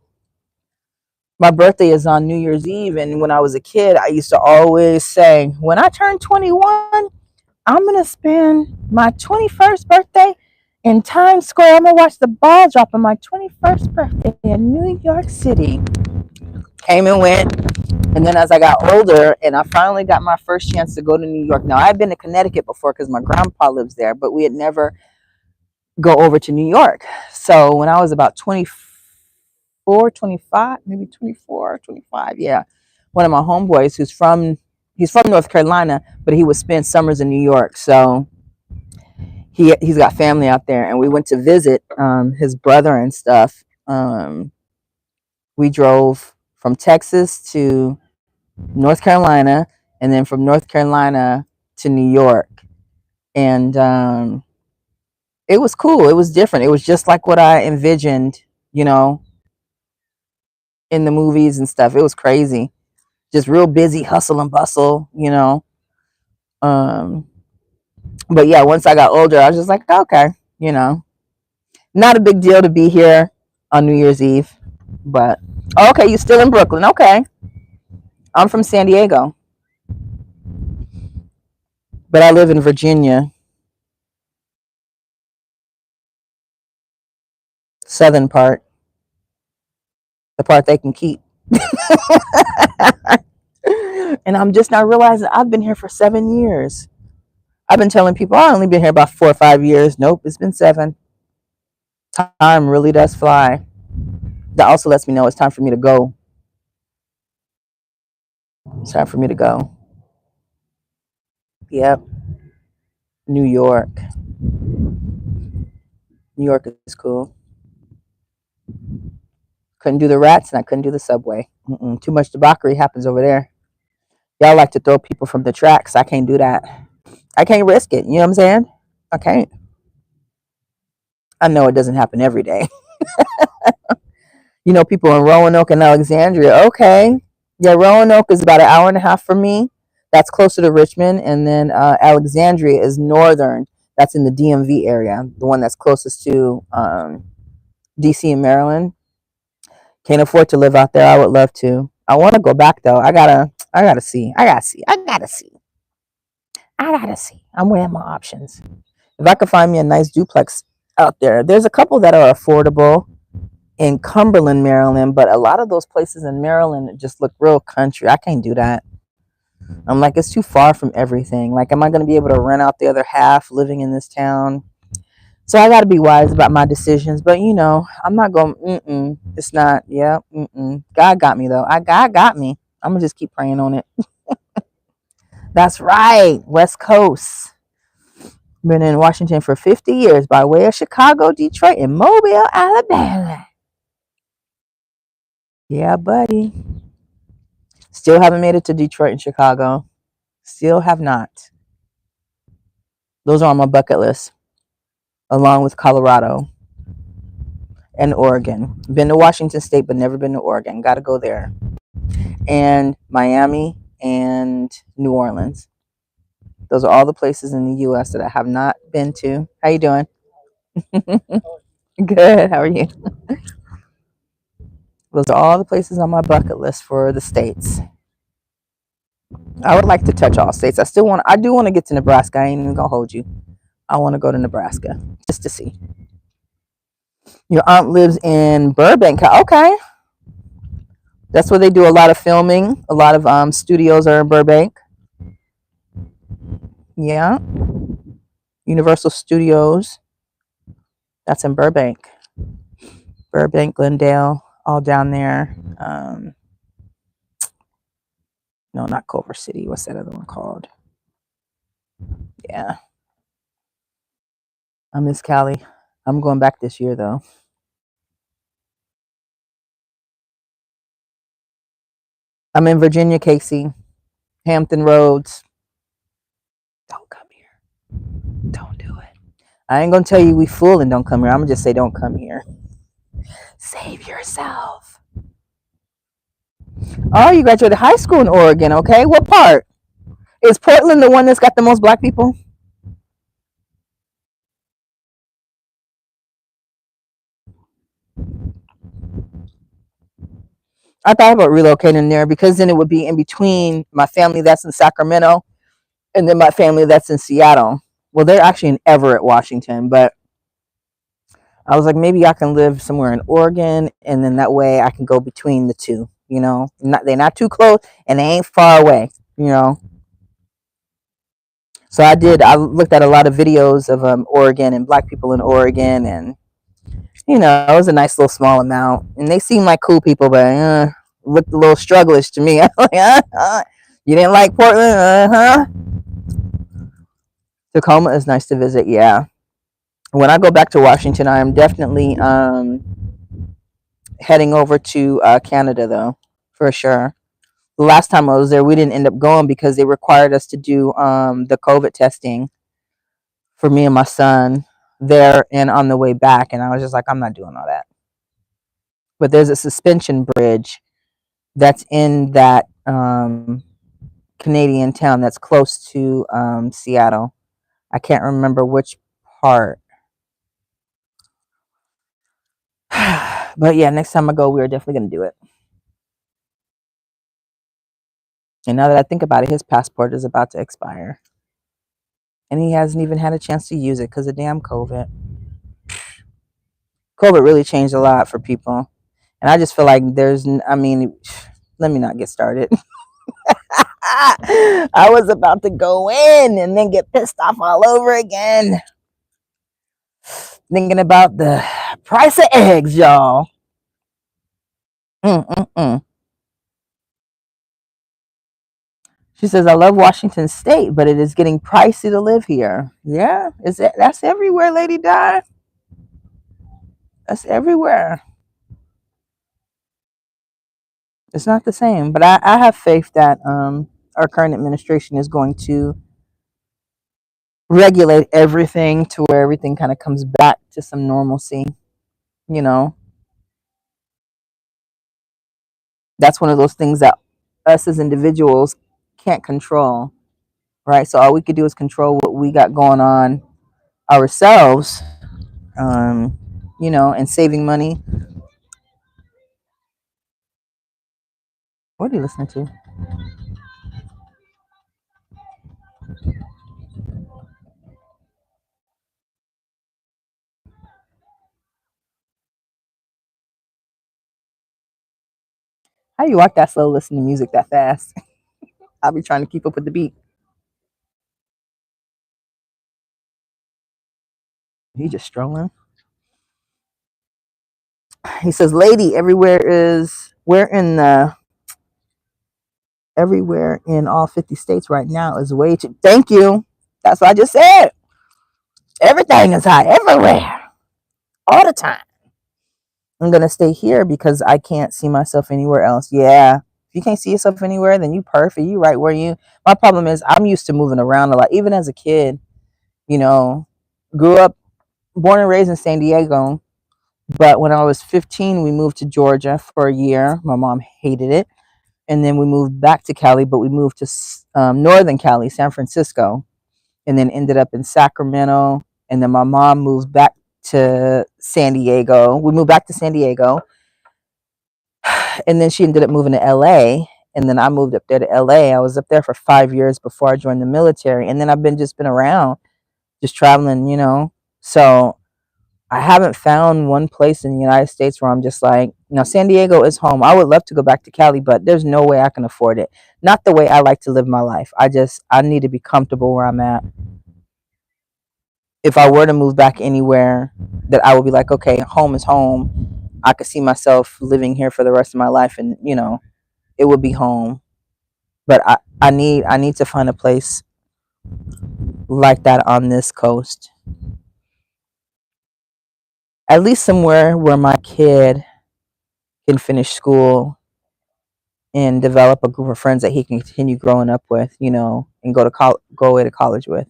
My birthday is on New Year's Eve, and when I was a kid, I used to always say, when I turn 21, I'm going to spend my 21st birthday in Times Square. I'm going to watch the ball drop on my 21st birthday in New York City. Came and went. And then as I got older and I finally got my first chance to go to New York. Now, I've been to Connecticut before because my grandpa lives there, but we had never go over to New York. So when I was about 24, 25, maybe 24, 25, yeah, one of my homeboys he's from North Carolina, but he would spend summers in New York. So he's got family out there, and we went to visit his brother and stuff. We drove from Texas to North Carolina, and then from North Carolina to New York, and it was cool. It was different. It was just like what I envisioned, you know, in the movies and stuff. It was crazy. Just real busy, hustle and bustle, you know. Um, but yeah, once I got older, I was just like, okay, you know, not a big deal to be here on New Year's Eve. But okay, you still in Brooklyn? Okay, I'm from San Diego, but I live in Virginia, southern part, the part they can keep. And I'm just not realizing I've been here for 7 years. I've been telling people I've only been here about 4 or 5 years. Nope, it's been 7. Time really does fly. That also lets me know it's time for me to go. It's time for me to go. Yep, New York. New York is cool. Couldn't do the rats and I couldn't do the subway. Too much debauchery happens over there. Y'all like to throw people from the tracks. I can't do that. I can't risk it. You know what I'm saying? I can't. I know it doesn't happen every day. You know, people in Roanoke and Alexandria. Okay. Yeah, Roanoke is about an hour and a half from me. That's closer to Richmond. And then Alexandria is northern. That's in the DMV area, the one that's closest to DC and Maryland. Can't afford to live out there. I would love to. I want to go back though. I gotta see. I'm weighing my options. If I could find me a nice duplex out there, there's a couple that are affordable in Cumberland, Maryland, but a lot of those places in Maryland just look real country. I can't do that. I'm like, it's too far from everything. Like, am I going to be able to rent out the other half living in this town? So I got to be wise about my decisions. But, you know, I'm not going, it's not, yeah, God got me, though. God got me. I'm going to just keep praying on it. That's right. West Coast. Been in Washington for 50 years by way of Chicago, Detroit, and Mobile, Alabama. Yeah, buddy. Still haven't made it to Detroit and Chicago. Still have not. Those are on my bucket list, along with Colorado and Oregon. Been to Washington State, but never been to Oregon. Got to go there. And Miami and New Orleans. Those are all the places in the U.S. that I have not been to. How you doing? Good. How are you? Those are all the places on my bucket list for the states. I would like to touch all states. I do want to get to Nebraska. I ain't even gonna hold you. I want to go to Nebraska just to see. Your aunt lives in Burbank. Okay. That's where they do a lot of filming. A lot of studios are in Burbank. Yeah. Universal Studios. That's in Burbank. Burbank, Glendale, all down there. No, not Culver City. What's that other one called? Yeah. I miss Cali. I'm going back this year, though. I'm in Virginia, Casey. Hampton Roads. Don't come here. Don't do it. I ain't going to tell you we full and don't come here. I'm going to just say don't come here. Save yourself. Oh, you graduated high school in Oregon, okay? What part? Is Portland the one that's got the most black people? I thought about relocating there because then it would be in between my family that's in Sacramento and then my family that's in Seattle. Well, they're actually in Everett, Washington, but I was like, maybe I can live somewhere in Oregon and then that way I can go between the two, you know, they're not too close and they ain't far away, you know. So I looked at a lot of videos of Oregon and black people in Oregon, and you know, it was a nice little small amount, and they seemed like cool people, but looked a little strugglish to me. I'm like, you didn't like Portland, Tacoma is nice to visit, yeah. When I go back to Washington, I am definitely heading over to Canada, though, for sure. The last time I was there, we didn't end up going because they required us to do the COVID testing for me and my son there and on the way back, and I was just like, I'm not doing all that. But there's a suspension bridge that's in that Canadian town that's close to Seattle. I can't remember which part. But yeah, next time I go, we're definitely going to do it. And now that I think about it, his passport is about to expire. And he hasn't even had a chance to use it because of damn COVID. COVID really changed a lot for people. And I just feel like I mean, let me not get started. I was about to go in and then get pissed off all over again. Thinking about the price of eggs, y'all. Mm-mm-mm. She says, I love Washington State, but it is getting pricey to live here. Yeah, that's everywhere, Lady Di. That's everywhere. It's not the same, but I have faith that our current administration is going to regulate everything to where everything kind of comes back to some normalcy. You know, that's one of those things that us as individuals can't control, right? So all we could do is control what we got going on ourselves, you know, and saving money. What are you listening to? How you walk that slow, listen to music that fast? I'll be trying to keep up with the beat. He just strolling. He says, "Lady, everywhere in all 50 states right now is way too." Thank you. That's what I just said. Everything is high everywhere, all the time. I'm gonna stay here because I can't see myself anywhere else. Yeah, if you can't see yourself anywhere, then you perfect. You right where you. My problem is I'm used to moving around a lot, even as a kid. You know, grew up, born and raised in San Diego. But when I was 15, we moved to Georgia for a year. My mom hated it. And then we moved back to Cali, but we moved to Northern Cali, San Francisco, and then ended up in Sacramento. And then my mom moved back to San Diego. We moved back to San Diego. And then she ended up moving to LA. And then I moved up there to LA. I was up there for 5 years before I joined the military. And then I've just been around, just traveling, you know. So I haven't found one place in the United States where I'm just like, San Diego is home. I would love to go back to Cali, but there's no way I can afford it. Not the way I like to live my life. I need to be comfortable where I'm at. If I were to move back anywhere, that I would be like, okay, home is home. I could see myself living here for the rest of my life, and it would be home. But I need to find a place like that on this coast. At least somewhere where my kid can finish school and develop a group of friends that he can continue growing up with, and go away to college with.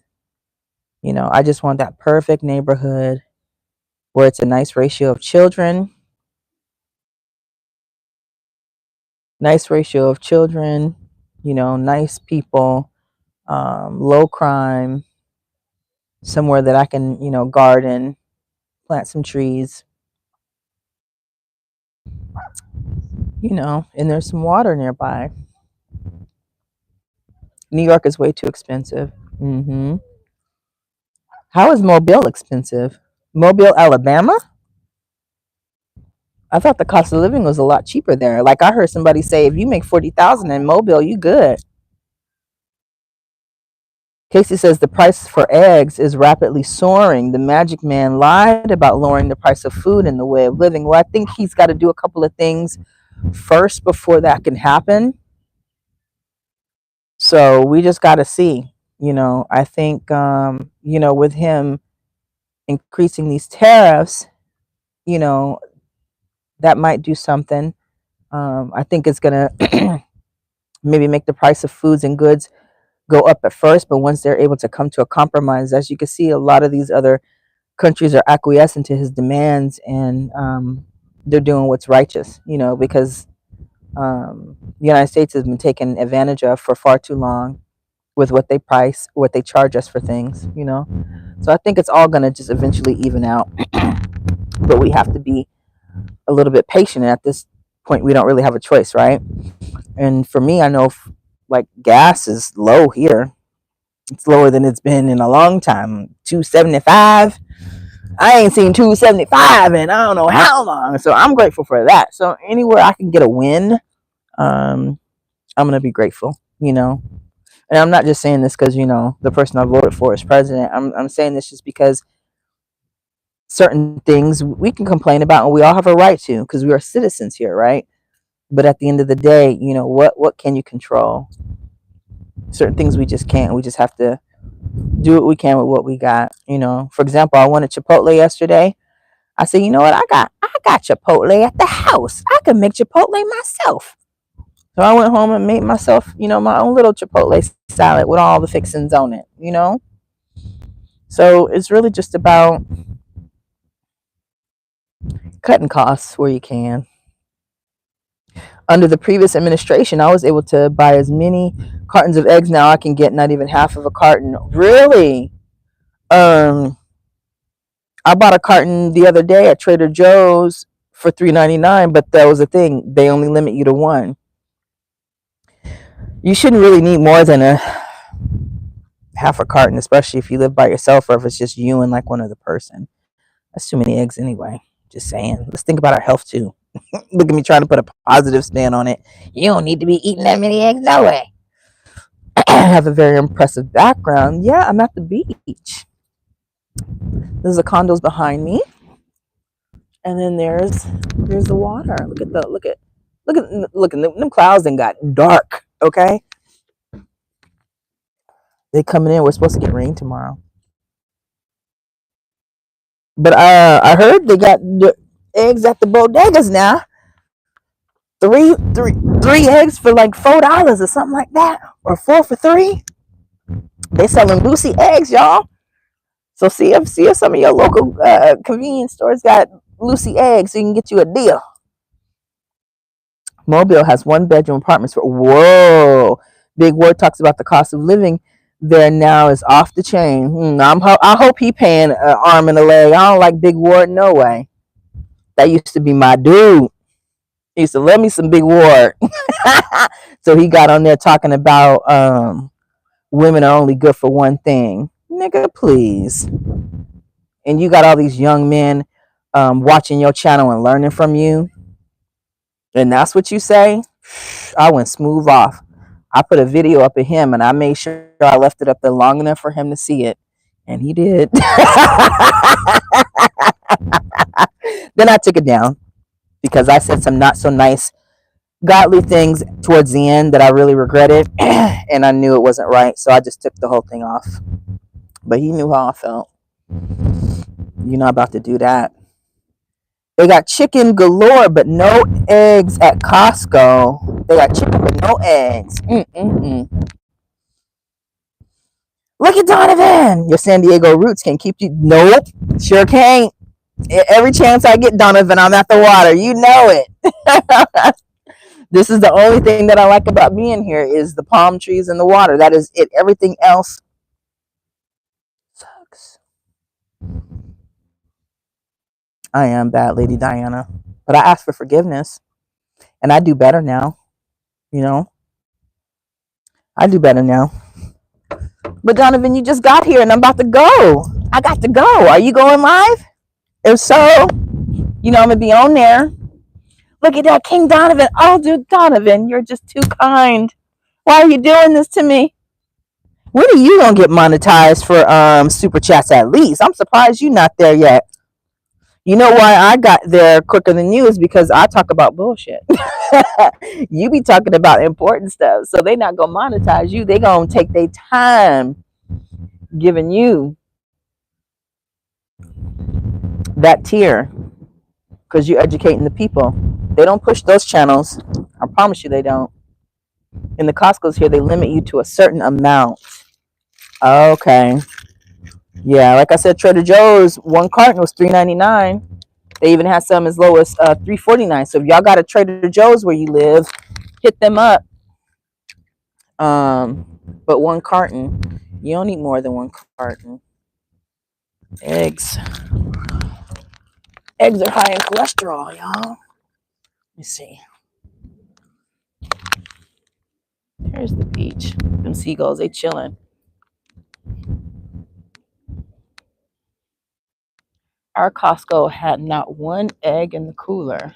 I just want that perfect neighborhood where it's a nice ratio of children, nice people, low crime, somewhere that I can, garden, plant some trees, and there's some water nearby. New York is way too expensive. How is Mobile expensive? Mobile, Alabama? I thought the cost of living was a lot cheaper there. Like I heard somebody say, if you make 40,000 in Mobile, you good. Casey says the price for eggs is rapidly soaring. The magic man lied about lowering the price of food and the way of living. Well, I think he's got to do a couple of things first before that can happen. So we just got to see. I think, with him increasing these tariffs, that might do something. I think it's going to maybe make the price of foods and goods go up at first, but once they're able to come to a compromise, as you can see, a lot of these other countries are acquiescing to his demands, and they're doing what's righteous, because the United States has been taken advantage of for far too long with what they charge us for things, So I think it's all going to just eventually even out, but we have to be a little bit patient. And at this point, we don't really have a choice, right? And for me, I know like gas is low here. It's lower than it's been in a long time. $2.75. I ain't seen $2.75 in I don't know how long. So I'm grateful for that. So anywhere I can get a win, I'm gonna be grateful. And I'm not just saying this because the person I voted for is president. I'm saying this just because certain things we can complain about, and we all have a right to, because we are citizens here, right? But at the end of the day, what can you control? Certain things we just can't. We just have to do what we can with what we got. For example, I wanted Chipotle yesterday. I said, you know what? I got Chipotle at the house. I can make Chipotle myself. So I went home and made myself, my own little Chipotle salad with all the fixings on it, So it's really just about cutting costs where you can. Under the previous administration, I was able to buy as many cartons of eggs. Now I can get not even half of a carton. Really? I bought a carton the other day at Trader Joe's for $3.99, but that was the thing. They only limit you to one. You shouldn't really need more than a half a carton, especially if you live by yourself or if it's just you and like one other person. That's too many eggs anyway. Just saying. Let's think about our health too. Look at me trying to put a positive spin on it. You don't need to be eating that many eggs, no way. I have a very impressive background. Yeah, I'm at the beach. There's the condos behind me, and then there's the water. Look at them clouds and got dark. Okay, they coming in. We're supposed to get rain tomorrow, but I heard they got the eggs at the bodegas now. Three eggs for like $4 or something like that, or 4 for $3. They selling Lucy eggs, y'all. So see if some of your local convenience stores got Lucy eggs, so you can get you a deal. Mobile has 1-bedroom apartments for whoa. Big Ward talks about the cost of living there now is off the chain. I hope he paying an arm and a leg. I don't like Big Ward, no way. That used to be my dude. He used to love me some Big Ward. So he got on there talking about women are only good for one thing. Nigga, please. And you got all these young men watching your channel and learning from you. And that's what you say? I went smooth off. I put a video up of him and I made sure I left it up there long enough for him to see it. And he did. Then I took it down because I said some not so nice godly things towards the end that I really regretted. And I knew it wasn't right. So I just took the whole thing off. But he knew how I felt. You're not about to do that. They got chicken galore, but no eggs at Costco. They got chicken, but no eggs. Look at Donovan. Your San Diego roots can keep you. Nope, sure can't. Every chance I get, Donovan, I'm at the water. You know it. This is the only thing that I like about being here is the palm trees and the water. That is it. Everything else sucks. I am bad, Lady Diana. But I asked for forgiveness. And I do better now. I do better now. But Donovan, you just got here and I'm about to go. I got to go. Are you going live? If so, I'm going to be on there. Look at that, King Donovan. Oh, dude, Donovan, you're just too kind. Why are you doing this to me? When are you gonna get monetized for super chats at least? I'm surprised you're not there yet. You know why I got there quicker than you is because I talk about bullshit. You be talking about important stuff. So they not gonna monetize you. They gonna take their time giving you that tier because you're educating the people. They don't push those channels. I promise you they don't. In the Costco's here, they limit you to a certain amount. Okay. Yeah, like I said, Trader Joe's one carton was $3.99. They even had some as low as $3.49. So if y'all got a Trader Joe's where you live, hit them up. But one carton, you don't need more than one carton. Eggs are high in cholesterol, y'all. Let me see. Here's the beach. Them seagulls, they chilling. Our Costco had not one egg in the cooler.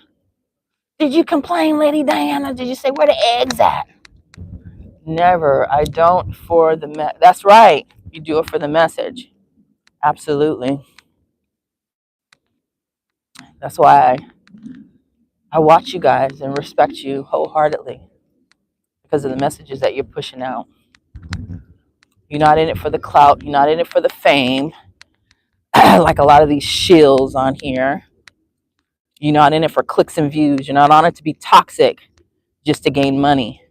Did you complain, Lady Diana? Did you say where the eggs at? Never. I don't for the that's right. You do it for the message. Absolutely. That's why I watch you guys and respect you wholeheartedly because of the messages that you're pushing out. You're not in it for the clout. You're not in it for the fame, like a lot of these shills on here. You're not in it for clicks and views. You're not on it to be toxic just to gain money.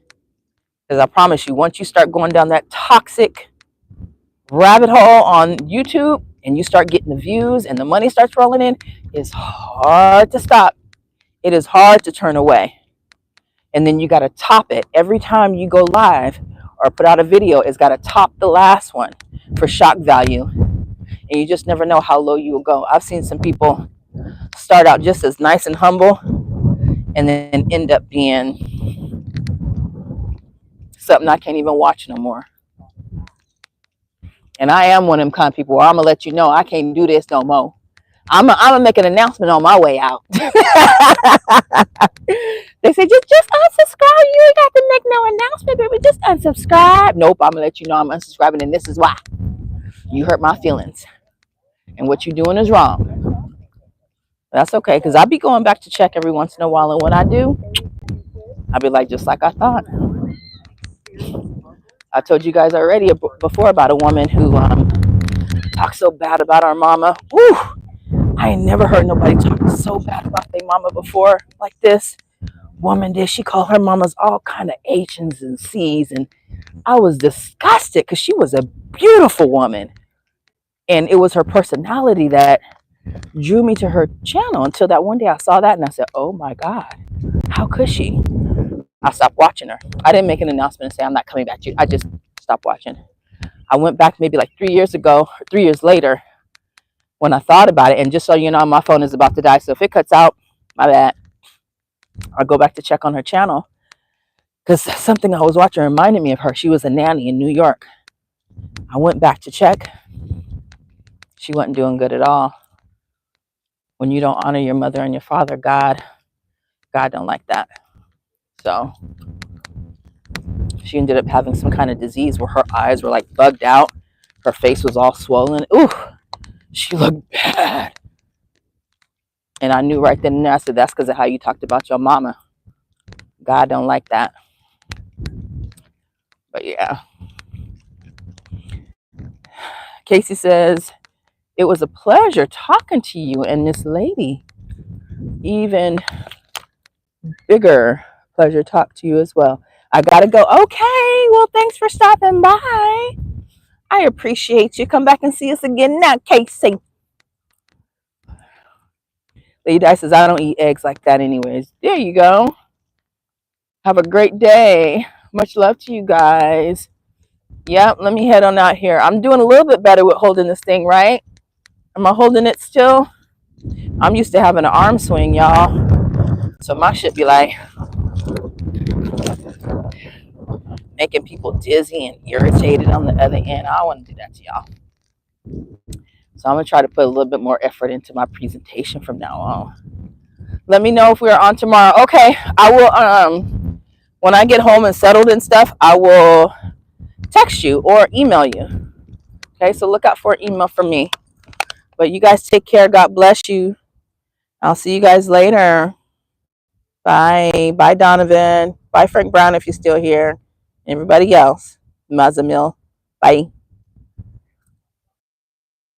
Because I promise you, once you start going down that toxic rabbit hole on YouTube and you start getting the views and the money starts rolling in, it's hard to stop. It is hard to turn away. And then you got to top it. Every time you go live or put out a video, it's got to top the last one for shock value. And you just never know how low you will go. I've seen some people start out just as nice and humble and then end up being something I can't even watch no more. And I am one of them kind of people where I'm going to let you know I can't do this no more. I'm gonna make an announcement on my way out. They say, just unsubscribe. You ain't got to make no announcement, baby. Just unsubscribe. Nope, I'm going to let you know I'm unsubscribing, and this is why. You hurt my feelings. And what you're doing is wrong. That's okay, because I be going back to check every once in a while, and when I do, I'll be like, just like I thought. I told you guys already before about a woman who talks so bad about our mama. Woo! I ain't never heard nobody talk so bad about their mama before like this woman did. She called her mamas all kind of H's and C's, and I was disgusted because she was a beautiful woman. And it was her personality that drew me to her channel until that one day I saw that and I said, oh my God, how could she? I stopped watching her. I didn't make an announcement and say, I'm not coming back to you. I just stopped watching. I went back maybe like 3 years ago, 3 years later, when I thought about it. And just so you know, my phone is about to die. So if it cuts out, my bad. I'll go back to check on her channel because something I was watching reminded me of her. She was a nanny in New York. I went back to check. She wasn't doing good at all. When you don't honor your mother and your father, God don't like that. So she ended up having some kind of disease where her eyes were like bugged out. Her face was all swollen. Ooh, she looked bad. And I knew right then and there, I said, that's because of how you talked about your mama. God don't like that. But yeah. Casey says, it was a pleasure talking to you and this lady. Even bigger pleasure to talk to you as well. I gotta go. Okay, well, thanks for stopping by. I appreciate you. Come back and see us again now, Casey. Lady Di says, I don't eat eggs like that anyways. There you go. Have a great day. Much love to you guys. Yep, let me head on out here. I'm doing a little bit better with holding this thing, right? Am I holding it still? I'm used to having an arm swing, y'all. So my shit be like making people dizzy and irritated on the other end. I don't want to do that to y'all. So I'm going to try to put a little bit more effort into my presentation from now on. Let me know if we're on tomorrow. Okay, I will, when I get home and settled and stuff, I will text you or email you. Okay, so look out for an email from me. But you guys take care. God bless you. I'll see you guys later. Bye. Bye, Donovan. Bye, Frank Brown, if you're still here. Everybody else. Mazamil. Bye.